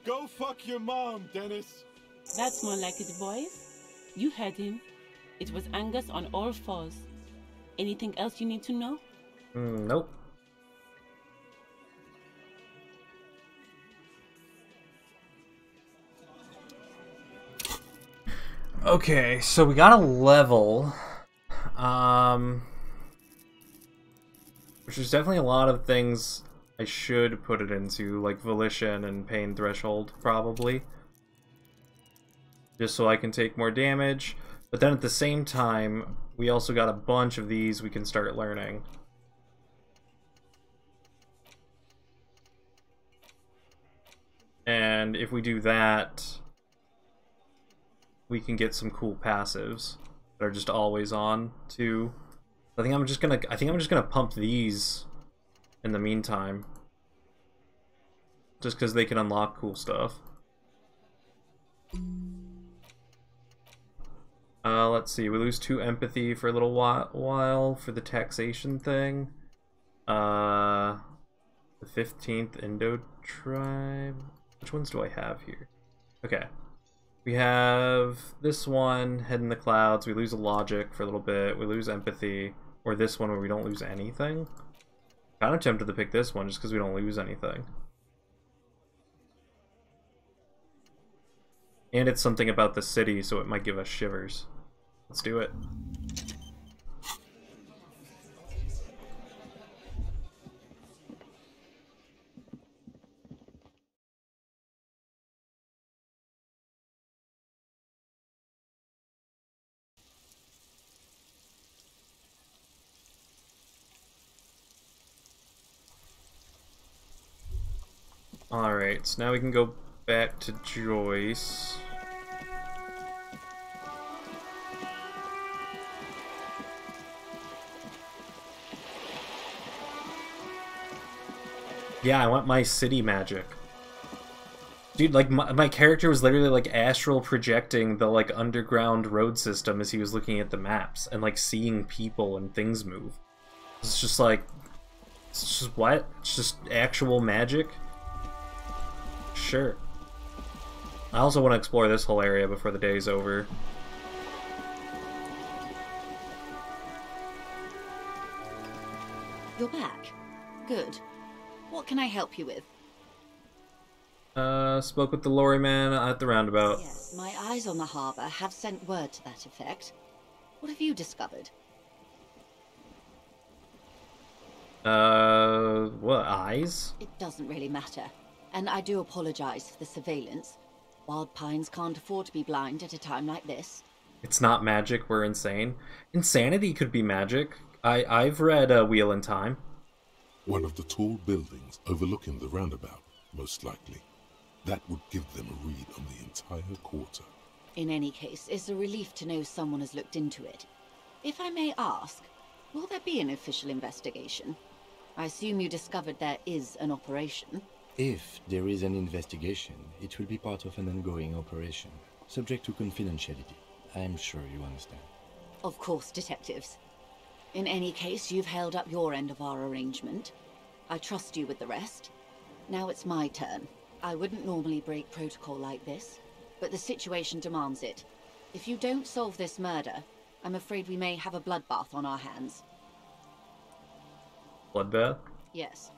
Go fuck your mom, Dennis. That's more like it, boys. You heard him. It was Angus on all 4s. Anything else you need to know? Nope. Okay, so we got a level. Which there's definitely a lot of things I should put it into, like volition and pain threshold, probably. Just so I can take more damage. But then at the same time, we also got a bunch of these we can start learning. And if we do that, we can get some cool passives that are just always on too. I think I'm just gonna pump these in the meantime. Just because they can unlock cool stuff. Let's see, we lose 2 empathy for a little while for the taxation thing. The 15th Indo tribe. Which ones do I have here? Okay. We have this one, Head in the Clouds. We lose a logic for a little bit. We lose empathy. or this one where we don't lose anything. Kind of tempted to pick this one just because we don't lose anything. And it's something about the city, so it might give us shivers. Let's do it. Alright, so now we can go back to Joyce. Yeah, I want my city magic. Dude, like, my character was literally, like, astral projecting the, like, underground road system as he was looking at the maps, and, like, seeing people and things move. It's just, like... It's just what? It's just actual magic? Sure. I also want to explore this whole area before the day's over. You're back. Good. What can I help you with? Spoke with the lorryman at the roundabout. Yes, my eyes on the harbour have sent word to that effect. What have you discovered? What, eyes? It doesn't really matter. And I do apologize for the surveillance. Wild Pines can't afford to be blind at a time like this. It's not magic, we're insane. Insanity could be magic. I've read Wheel in Time. One of the tall buildings overlooking the roundabout, most likely. That would give them a read on the entire quarter. In any case, it's a relief to know someone has looked into it. If I may ask, will there be an official investigation? I assume you discovered there is an operation. If there is an investigation, it will be part of an ongoing operation, subject to confidentiality. I'm sure you understand. Of course, detectives. In any case, you've held up your end of our arrangement. I trust you with the rest. Now it's my turn. I wouldn't normally break protocol like this, but the situation demands it. If you don't solve this murder, I'm afraid we may have a bloodbath on our hands. Bloodbath? Yes.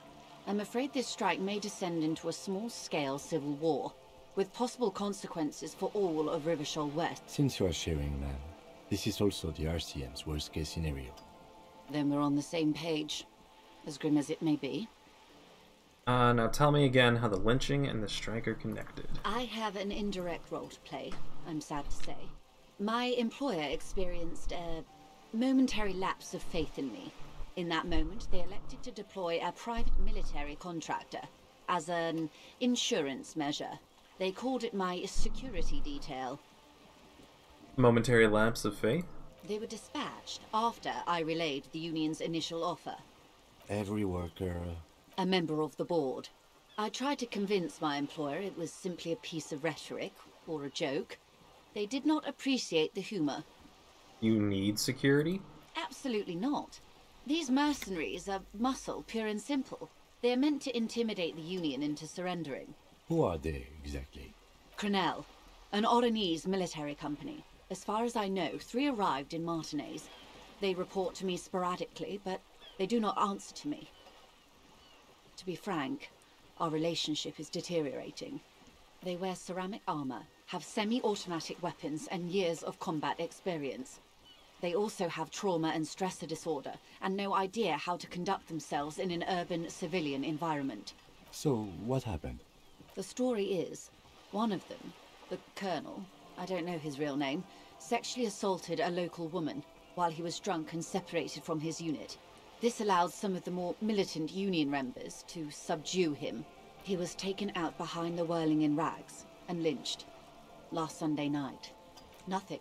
I'm afraid this strike may descend into a small-scale civil war, with possible consequences for all of Rivershoal West. Since you are sharing, ma'am, this is also the RCM's worst-case scenario. Then we're on the same page, as grim as it may be. Now tell me again how the lynching and the strike are connected. I have an indirect role to play, I'm sad to say. My employer experienced a momentary lapse of faith in me. In that moment, they elected to deploy a private military contractor as an insurance measure. They called it my security detail. Momentary lapse of faith? They were dispatched after I relayed the union's initial offer. Every worker... A member of the board. I tried to convince my employer it was simply a piece of rhetoric, or a joke. They did not appreciate the humor. You need security? Absolutely not. These mercenaries are muscle, pure and simple. They are meant to intimidate the Union into surrendering. Who are they, exactly? Crenell, an Oranese military company. As far as I know, 3 arrived in Martinez. They report to me sporadically, but they do not answer to me. To be frank, our relationship is deteriorating. They wear ceramic armor, have semi-automatic weapons, and years of combat experience. They also have trauma and stressor disorder, and no idea how to conduct themselves in an urban civilian environment. So, what happened? The story is, one of them, the Colonel, I don't know his real name, sexually assaulted a local woman while he was drunk and separated from his unit. This allowed some of the more militant Union members to subdue him. He was taken out behind the whirling in rags and lynched last Sunday night. Nothing.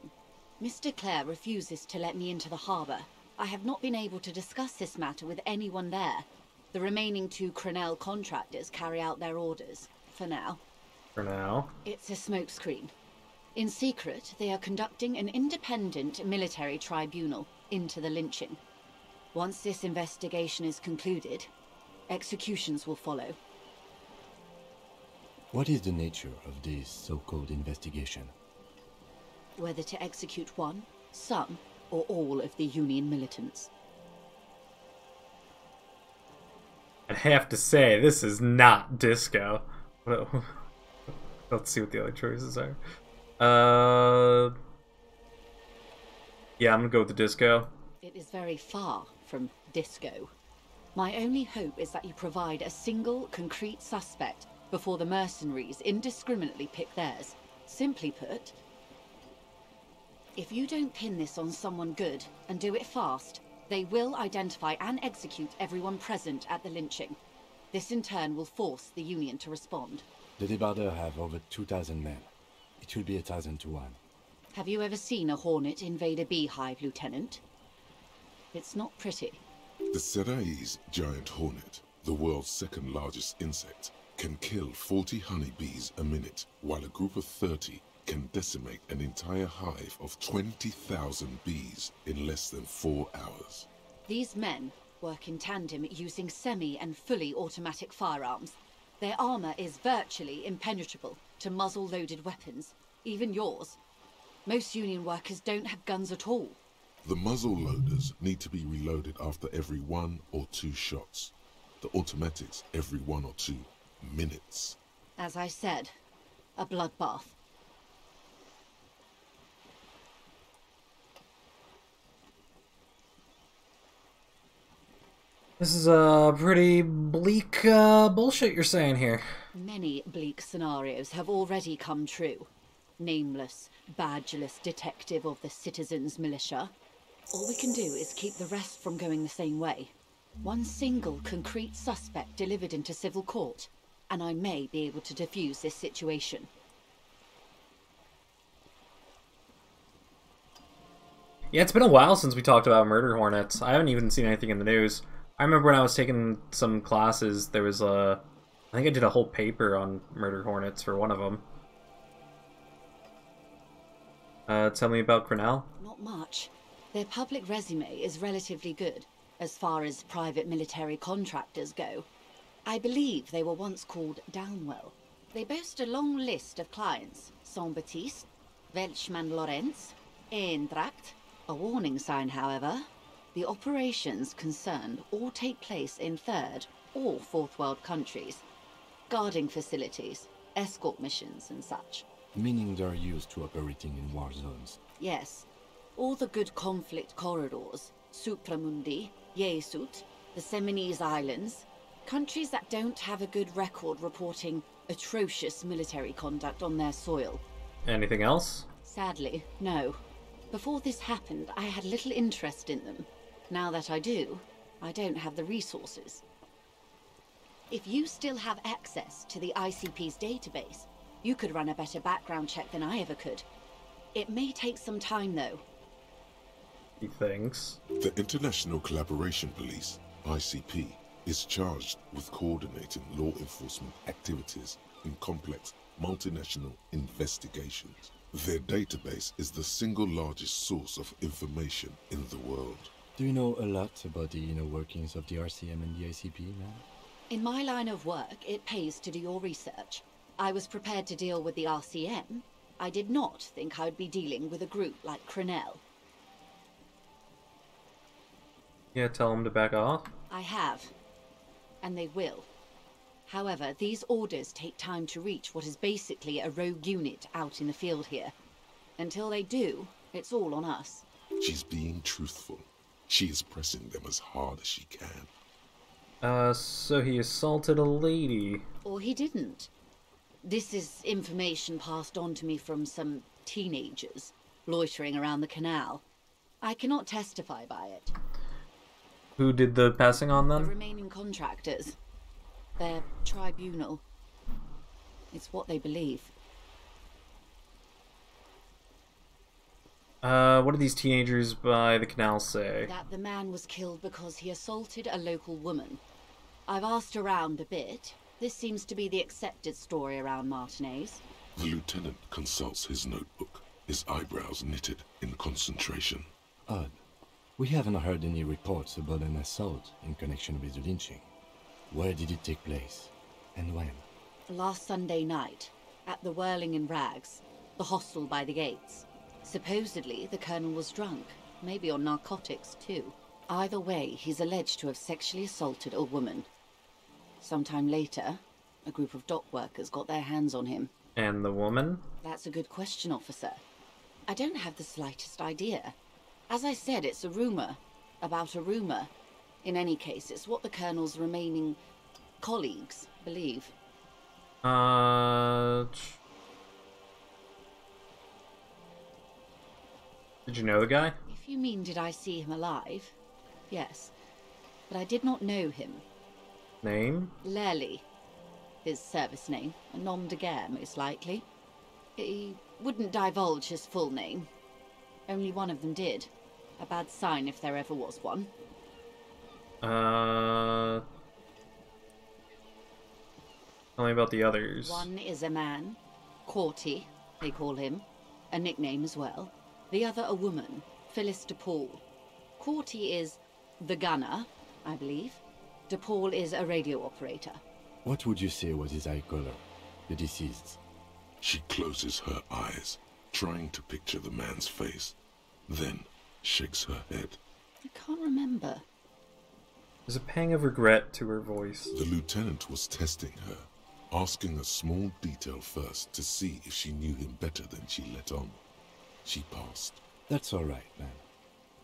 Mr. Clare refuses to let me into the harbour. I have not been able to discuss this matter with anyone there. The remaining 2 Crenell contractors carry out their orders, for now. For now? It's a smokescreen. In secret, they are conducting an independent military tribunal into the lynching. Once this investigation is concluded, executions will follow. What is the nature of this so-called investigation? Whether to execute one, some, or all of the Union militants. I'd have to say, this is not disco. Let's see what the other choices are. Yeah, I'm gonna go with the disco. It is very far from disco. My only hope is that you provide a single, concrete suspect before the mercenaries indiscriminately pick theirs. Simply put, if you don't pin this on someone good, and do it fast, they will identify and execute everyone present at the lynching. This in turn will force the Union to respond. The Debarders have over 2,000 men. It will be 1,000 to 1. Have you ever seen a Hornet invade a beehive, Lieutenant? It's not pretty. The Serai's giant hornet, the world's second largest insect, can kill 40 honeybees a minute, while a group of 30 can decimate an entire hive of 20,000 bees in less than 4 hours. These men work in tandem using semi- and fully automatic firearms. Their armor is virtually impenetrable to muzzle-loaded weapons, even yours. Most Union workers don't have guns at all. The muzzle loaders need to be reloaded after every 1 or 2 shots. The automatics every 1 or 2 minutes. As I said, a bloodbath. This is a pretty bleak bullshit you're saying here. Many bleak scenarios have already come true. Nameless, badgeless detective of the citizens' militia. All we can do is keep the rest from going the same way. One single concrete suspect delivered into civil court, and I may be able to defuse this situation. Yeah, it's been a while since we talked about murder hornets. I haven't even seen anything in the news. I remember when I was taking some classes, there was I think I did a whole paper on murder hornets for one of them. Tell me about Grinnell. Not much. Their public resume is relatively good, as far as private military contractors go. I believe they were once called Downwell. They boast a long list of clients. Saint-Baptiste, Welchman-Lorenz, Eintracht. A warning sign, however. The operations concerned all take place in third or fourth world countries. Guarding facilities, escort missions and such. Meaning they're used to operating in war zones. Yes. All the good conflict corridors, Supramundi, Yesut, the Seminese Islands, countries that don't have a good record reporting atrocious military conduct on their soil. Anything else? Sadly, no. Before this happened, I had little interest in them. Now that I do, I don't have the resources. If you still have access to the ICP's database, you could run a better background check than I ever could. It may take some time, though. He thinks. The International Collaboration Police, ICP, is charged with coordinating law enforcement activities in complex multinational investigations. Their database is the single largest source of information in the world. Do you know a lot about the inner workings of the RCM and the ICP, man? In my line of work, it pays to do your research. I was prepared to deal with the RCM. I did not think I would be dealing with a group like Crenell. Yeah, tell him to back off. I have. And they will. However, these orders take time to reach what is basically a rogue unit out in the field here. Until they do, it's all on us. She's being truthful. She is pressing them as hard as she can. So he assaulted a lady. Or he didn't. This is information passed on to me from some teenagers loitering around the canal. I cannot testify by it. Who did the passing on The then? remaining contractors. Their tribunal. It's what they believe. What did these teenagers by the canal say? That the man was killed because he assaulted a local woman. I've asked around a bit. This seems to be the accepted story around Martinez. The lieutenant consults his notebook, his eyebrows knitted in concentration. Odd. We haven't heard any reports about an assault in connection with the lynching. Where did it take place? And when? Last Sunday night, at the Whirling in Rags, the hostel by the gates. Supposedly, the colonel was drunk, maybe on narcotics too. Either way, he's alleged to have sexually assaulted a woman. Sometime later, a group of dock workers got their hands on him. And the woman? That's a good question, officer. I don't have the slightest idea. As I said, it's a rumor. About a rumor. In any case, it's what the Colonel's remaining colleagues believe. Did you know the guy? If you mean did I see him alive? Yes. But I did not know him. Name? Lely. His service name. A nom de guerre, most likely. He wouldn't divulge his full name. Only one of them did. A bad sign if there ever was one. Tell me about the others. One is a man. Corty, they call him. A nickname as well. The other a woman. Phyllis DePaul. Corty is the gunner, I believe. DePaul is a radio operator. What would you say was his eye color, the deceased's? She closes her eyes, trying to picture the man's face, then shakes her head. I can't remember. There's a pang of regret to her voice. The lieutenant was testing her, asking a small detail first to see if she knew him better than she let on. She passed. That's all right, ma'am.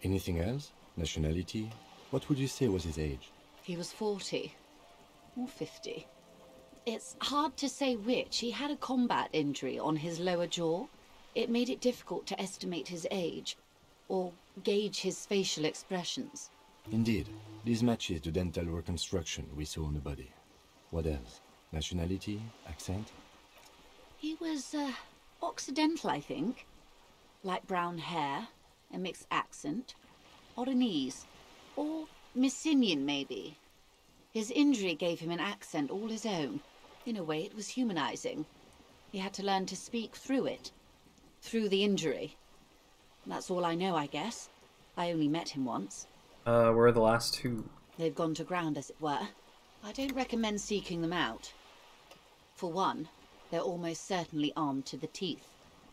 Anything else? Nationality? What would you say was his age? He was 40. Or 50. It's hard to say which. He had a combat injury on his lower jaw. It made it difficult to estimate his age, or gauge his facial expressions. Indeed. This matches the dental reconstruction we saw on the body. What else? Nationality? Accent? He was, Occidental, I think. Light brown hair, a mixed accent, Oronese, or Messinian, maybe. His injury gave him an accent all his own. In a way, it was humanizing. He had to learn to speak through it. Through the injury. That's all I know, I guess. I only met him once. Where are the last two? They've gone to ground, as it were. I don't recommend seeking them out. For one, they're almost certainly armed to the teeth.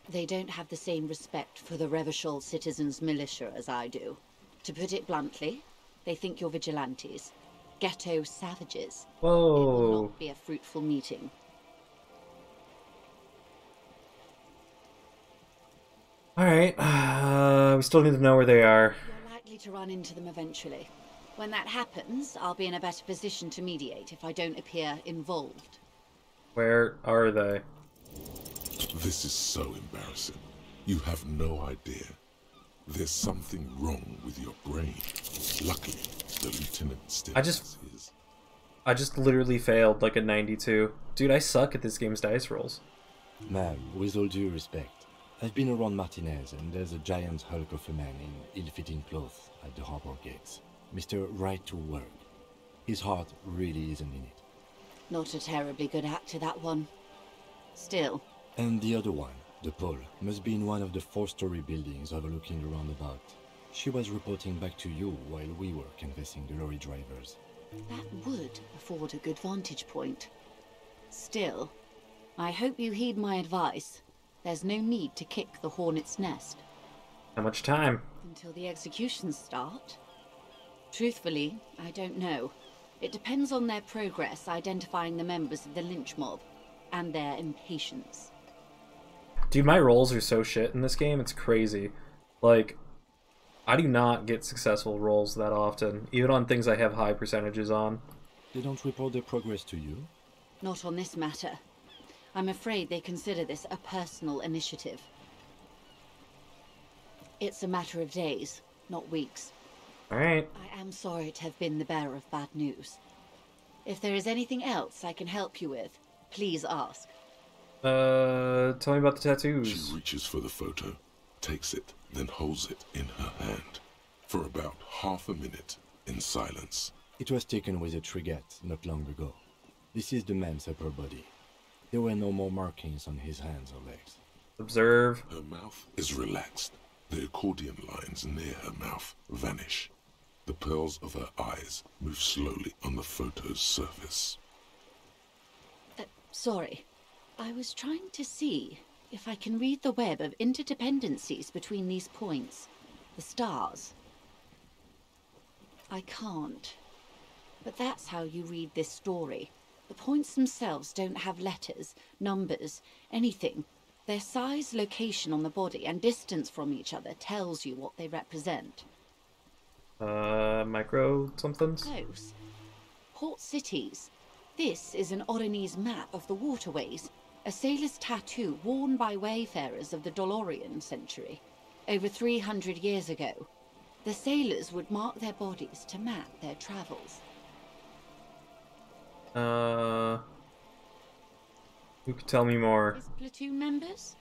They don't have the same respect for the Revachol citizens' militia as I do. To put it bluntly, they think you're vigilantes. Ghetto savages. Whoa. It will not be a fruitful meeting. Alright, we still need to know where they are. You're likely to run into them eventually. When that happens, I'll be in a better position to mediate if I don't appear involved. Where are they? This is so embarrassing. You have no idea. There's something wrong with your brain. Luckily, the lieutenant still has his. I just literally failed like a 92. Dude, I suck at this game's dice rolls. Ma'am, with all due respect, I've been around Martinez, and there's a giant hulk of a man in ill-fitting clothes at the harbor gates. Mr. Right to Work. His heart really isn't in it. Not a terribly good actor, that one. Still. And the other one, the Pole, must be in one of the 4-story buildings overlooking the roundabout. She was reporting back to you while we were canvassing the lorry drivers. That would afford a good vantage point. Still, I hope you heed my advice. There's no need to kick the hornet's nest. How much time? Until the executions start? Truthfully, I don't know. It depends on their progress identifying the members of the lynch mob, and their impatience. Dude, my rolls are so shit in this game, it's crazy. Like, I do not get successful rolls that often, even on things I have high percentages on. They don't report their progress to you? Not on this matter. I'm afraid they consider this a personal initiative. It's a matter of days, not weeks. Alright. I am sorry to have been the bearer of bad news. If there is anything else I can help you with, please ask. Tell me about the tattoos. She reaches for the photo, takes it, then holds it in her hand. For about half a minute, in silence. It was taken with a Trigat not long ago. This is the man's upper body. There were no more markings on his hands or legs. Observe. Her mouth is relaxed. The accordion lines near her mouth vanish. The pearls of her eyes move slowly on the photo's surface. Sorry. I was trying to see if I can read the web of interdependencies between these points. The stars. I can't. But that's how you read this story. The points themselves don't have letters, numbers, anything. Their size, location on the body, and distance from each other tells you what they represent. Micro somethings? Close. Port cities. This is an Oronese map of the waterways, a sailor's tattoo worn by wayfarers of the Dolorian century. Over 300 years ago, the sailors would mark their bodies to map their travels. Who could tell me more? His platoon members?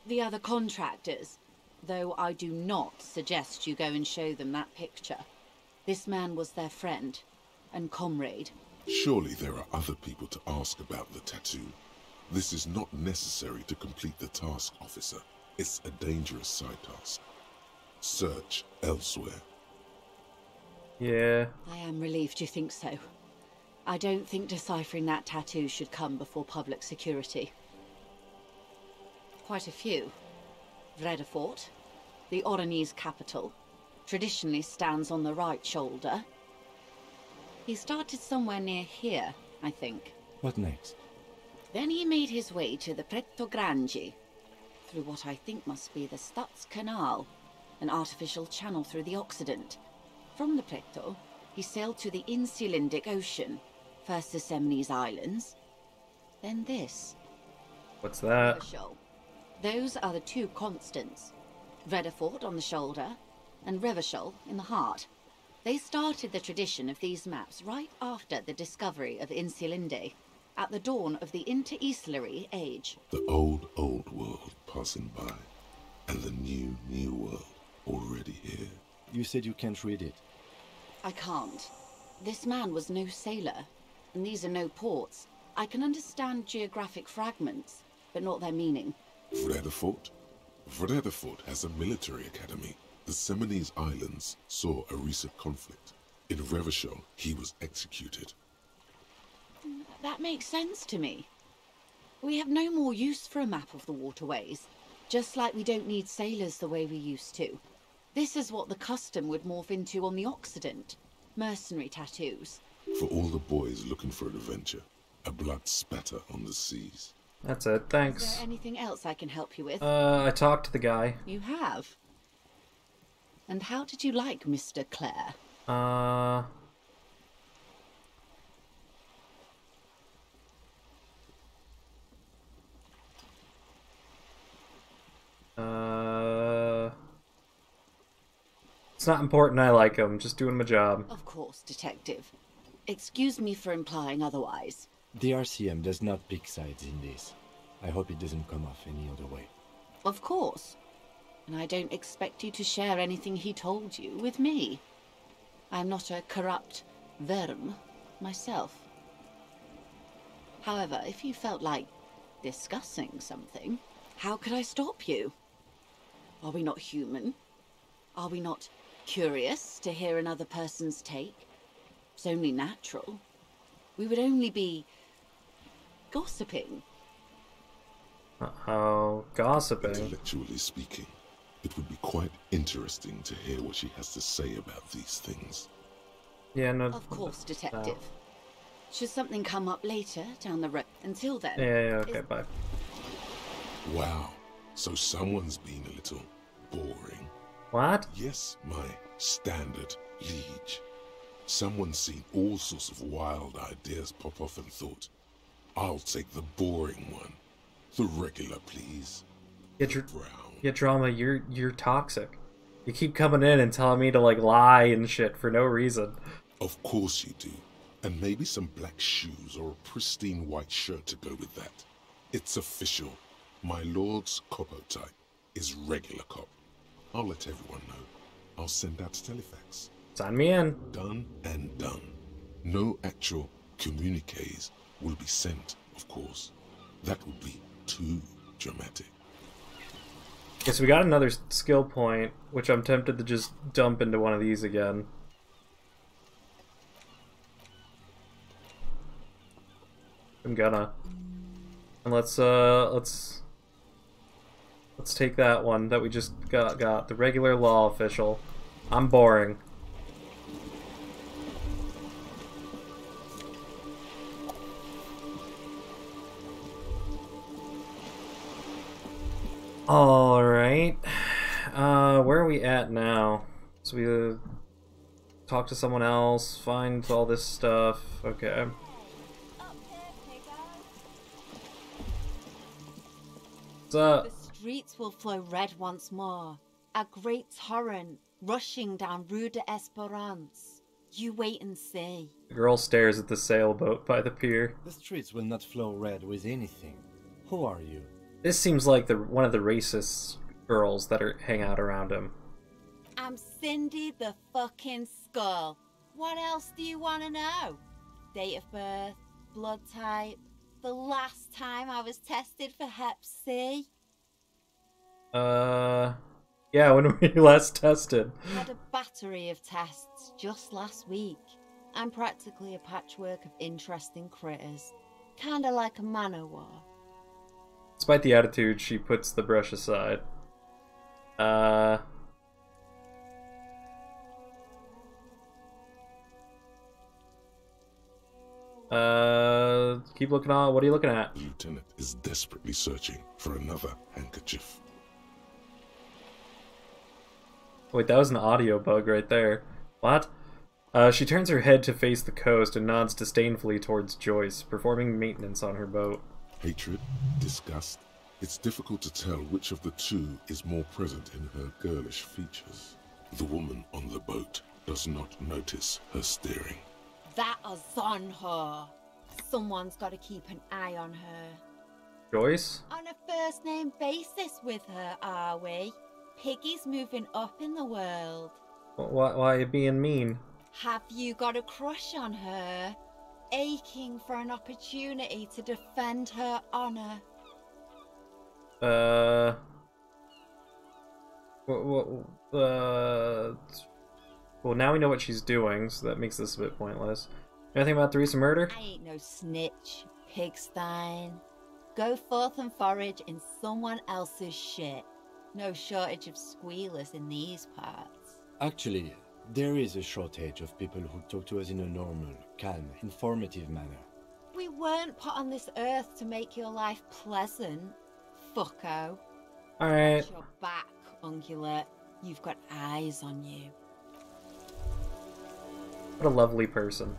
The other contractors. Though I do not suggest you go and show them that picture. This man was their friend and comrade. Surely there are other people to ask about the tattoo. This is not necessary to complete the task, officer. It's a dangerous side task. Search elsewhere. Yeah. I am relieved you think so. I don't think deciphering that tattoo should come before public security. Quite a few. Vredefort, the Oronese capital, traditionally stands on the right shoulder. He started somewhere near here, I think. What next? Then he made his way to the Pretto Grande, through what I think must be the Stutz Canal, an artificial channel through the Occident. From the Pretto, he sailed to the Insulindic Ocean, first the Semines Islands, then this. What's that? Revachol. Those are the two constants. Vredefort on the shoulder, and Revachol in the heart. They started the tradition of these maps right after the discovery of Insulinde, at the dawn of the Interinsulary Age. The old world passing by, and the new world already here. You said you can't read it. I can't. This man was no sailor, and these are no ports. I can understand geographic fragments, but not their meaning. Vredefort? Vredefort has a military academy. The Semines Islands saw a recent conflict. In Revachol, he was executed. That makes sense to me. We have no more use for a map of the waterways, just like we don't need sailors the way we used to. This is what the custom would morph into on the Occident. Mercenary tattoos. For all the boys looking for an adventure, a blood spatter on the seas. That's it, thanks. Is there anything else I can help you with? I talked to the guy. You have? And how did you like Mr. Clare? It's not important I like him, just doing my job. Of course, Detective. Excuse me for implying otherwise. The RCM does not pick sides in this. I hope it doesn't come off any other way. Of course. And I don't expect you to share anything he told you with me. I'm not a corrupt verm myself. However, if you felt like discussing something, how could I stop you? Are we not human? Are we not curious to hear another person's take? It's only natural. We would only be gossiping. Uh-oh, gossiping. Intellectually speaking, it would be quite interesting to hear what she has to say about these things. Yeah, no. Of course, Detective. Should something come up later down the road? Until then. Yeah, okay, bye. Wow, so someone's been a little boring. What? Yes, my standard liege. Someone's seen all sorts of wild ideas pop off and thought, I'll take the boring one. The regular, please. Yeah, Drama, you're toxic. You keep coming in and telling me to, like, lie and shit for no reason. Of course you do. And maybe some black shoes or a pristine white shirt to go with that. It's official. My lord's Copo type is regular cop. I'll let everyone know. I'll send out telefax. Sign me in. Done and done. No actual communiques will be sent, of course. That would be too dramatic. Guess we got another skill point, which I'm tempted to just dump into one of these again. I'm gonna. And let's take that one that we just got the regular law official. I'm boring. Alright. Where are we at now? So we talk to someone else, find all this stuff. Okay. What's up? The streets will flow red once more. A great torrent rushing down Rue de Esperance. You wait and see. The girl stares at the sailboat by the pier. The streets will not flow red with anything. Who are you? This seems like one of the racist girls that hang out around him. I'm Cindy the fucking Skull. What else do you want to know? Date of birth, blood type, the last time I was tested for Hep C. Yeah, when were you last tested? Had a battery of tests just last week. I'm practically a patchwork of interesting critters. Kinda like a man-o'-war. Despite the attitude, she puts the brush aside. Keep looking on. What are you looking at? The lieutenant is desperately searching for another handkerchief. Wait, that was an audio bug right there. What? She turns her head to face the coast and nods disdainfully towards Joyce, performing maintenance on her boat. Hatred, disgust. It's difficult to tell which of the two is more present in her girlish features. The woman on the boat does not notice her staring. That is on her. Someone's got to keep an eye on her. Joyce? On a first-name basis with her, are we? Piggy's moving up in the world. Why are you being mean? Have you got a crush on her? Aching for an opportunity to defend her honor? Well, now we know what she's doing, so that makes this a bit pointless. Anything about the recent murder? I ain't no snitch, pigstein. Go forth and forage in someone else's shit. No shortage of squealers in these parts. Actually, there is a shortage of people who talk to us in a normal, calm, informative manner. We weren't put on this earth to make your life pleasant, fucko. Alright. Watch your back, ungulate. You've got eyes on you. What a lovely person.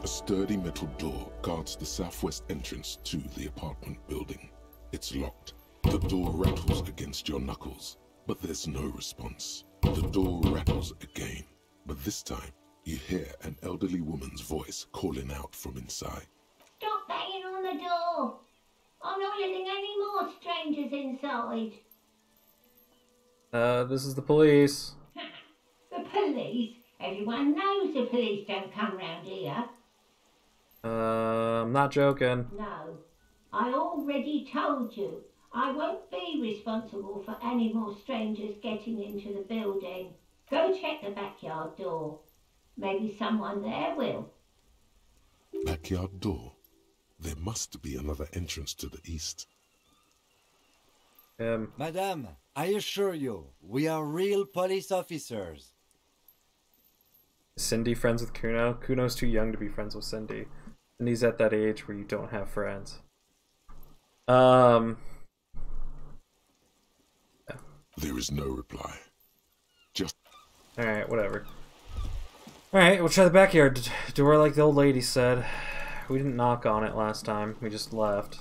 A sturdy metal door guards the southwest entrance to the apartment building. It's locked. The door rattles against your knuckles, but there's no response. The door rattles again, but this time you hear an elderly woman's voice calling out from inside. Stop banging on the door. I'm not letting any more strangers inside. This is the police. The police? Everyone knows the police don't come round here. I'm not joking. No, I already told you. I won't be responsible for any more strangers getting into the building. Go check the backyard door. Maybe someone there will. Backyard door? There must be another entrance to the east. Madame, I assure you, we are real police officers. Is Cindy friends with Kuno? Kuno's too young to be friends with Cindy. Cindy's at that age where you don't have friends. There is no reply. Just... Alright, whatever. Alright, we'll try the backyard door like the old lady said. We didn't knock on it last time, we just left.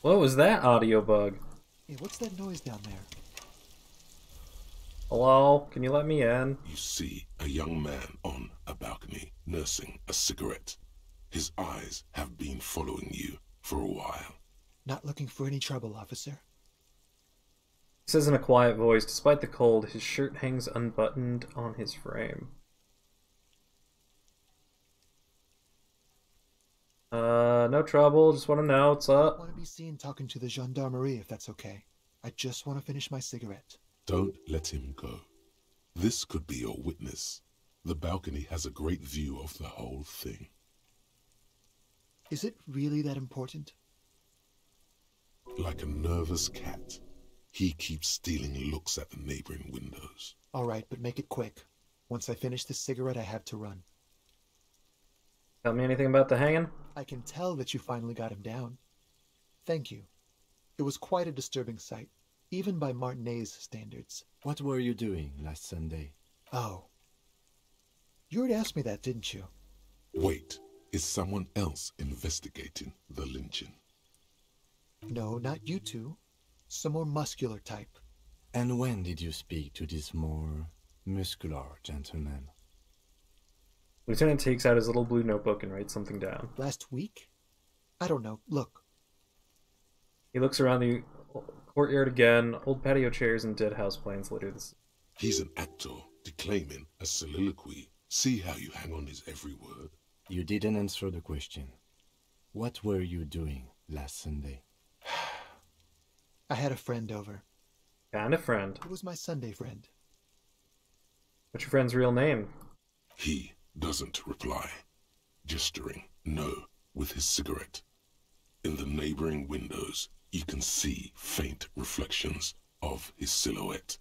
What was that audio bug? Hey, what's that noise down there? Hello? Can you let me in? You see a young man on a balcony nursing a cigarette. His eyes have been following you for a while. Not looking for any trouble, officer. He says in a quiet voice, despite the cold, his shirt hangs unbuttoned on his frame. No trouble, just want to know what's up. I want to be seen talking to the gendarmerie if that's okay. I just want to finish my cigarette. Don't let him go. This could be your witness. The balcony has a great view of the whole thing. Is it really that important? Like a nervous cat, he keeps stealing looks at the neighboring windows. All right, but make it quick. Once I finish this cigarette, I have to run. Tell me anything about the hanging? I can tell that you finally got him down. Thank you. It was quite a disturbing sight, even by Martinet's standards. What were you doing last Sunday? Oh. You already asked me that, didn't you? Wait, is someone else investigating the lynching? No, not you two. Some more muscular type. And when did you speak to this more muscular gentleman? Lieutenant takes out his little blue notebook and writes something down. Last week? I don't know. Look. He looks around the courtyard again. Old patio chairs and dead houseplants litter the... He's an actor, declaiming a soliloquy. See how you hang on his every word? You didn't answer the question. What were you doing last Sunday? I had a friend over. Kind of friend. It was my Sunday friend. What's your friend's real name? He doesn't reply, gesturing no with his cigarette. In the neighboring windows, you can see faint reflections of his silhouette,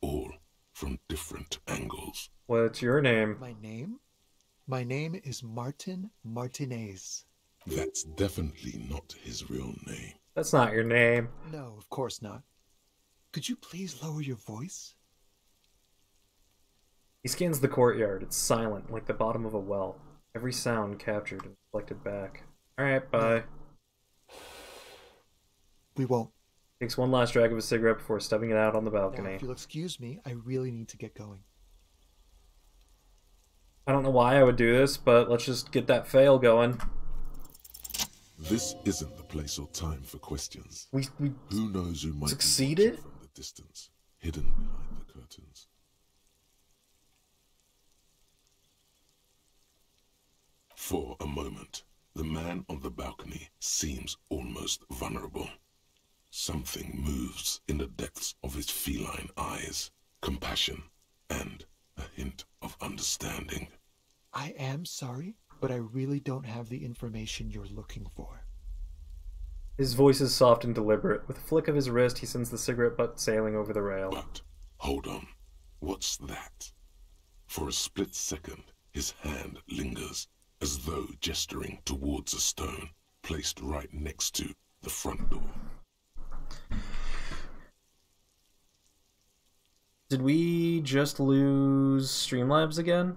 all from different angles. What's your name? My name? My name is Martin Martinez. That's definitely not his real name. That's not your name. No, of course not. Could you please lower your voice? He scans the courtyard. It's silent, like the bottom of a well. Every sound captured and reflected back. Alright, bye. We won't. Takes one last drag of his cigarette before stubbing it out on the balcony. Now, if you'll excuse me, I really need to get going. I don't know why I would do this, but let's just get that fail going. This isn't the place or time for questions. We Who knows who might succeeded? be watching from the distance, hidden behind the curtains. For a moment, the man on the balcony seems almost vulnerable. Something moves in the depths of his feline eyes, compassion and a hint of understanding. I am sorry, but I really don't have the information you're looking for. His voice is soft and deliberate. With a flick of his wrist, he sends the cigarette butt sailing over the rail. But, hold on, what's that? For a split second, his hand lingers, as though gesturing towards a stone placed right next to the front door. Did we just lose Streamlabs again?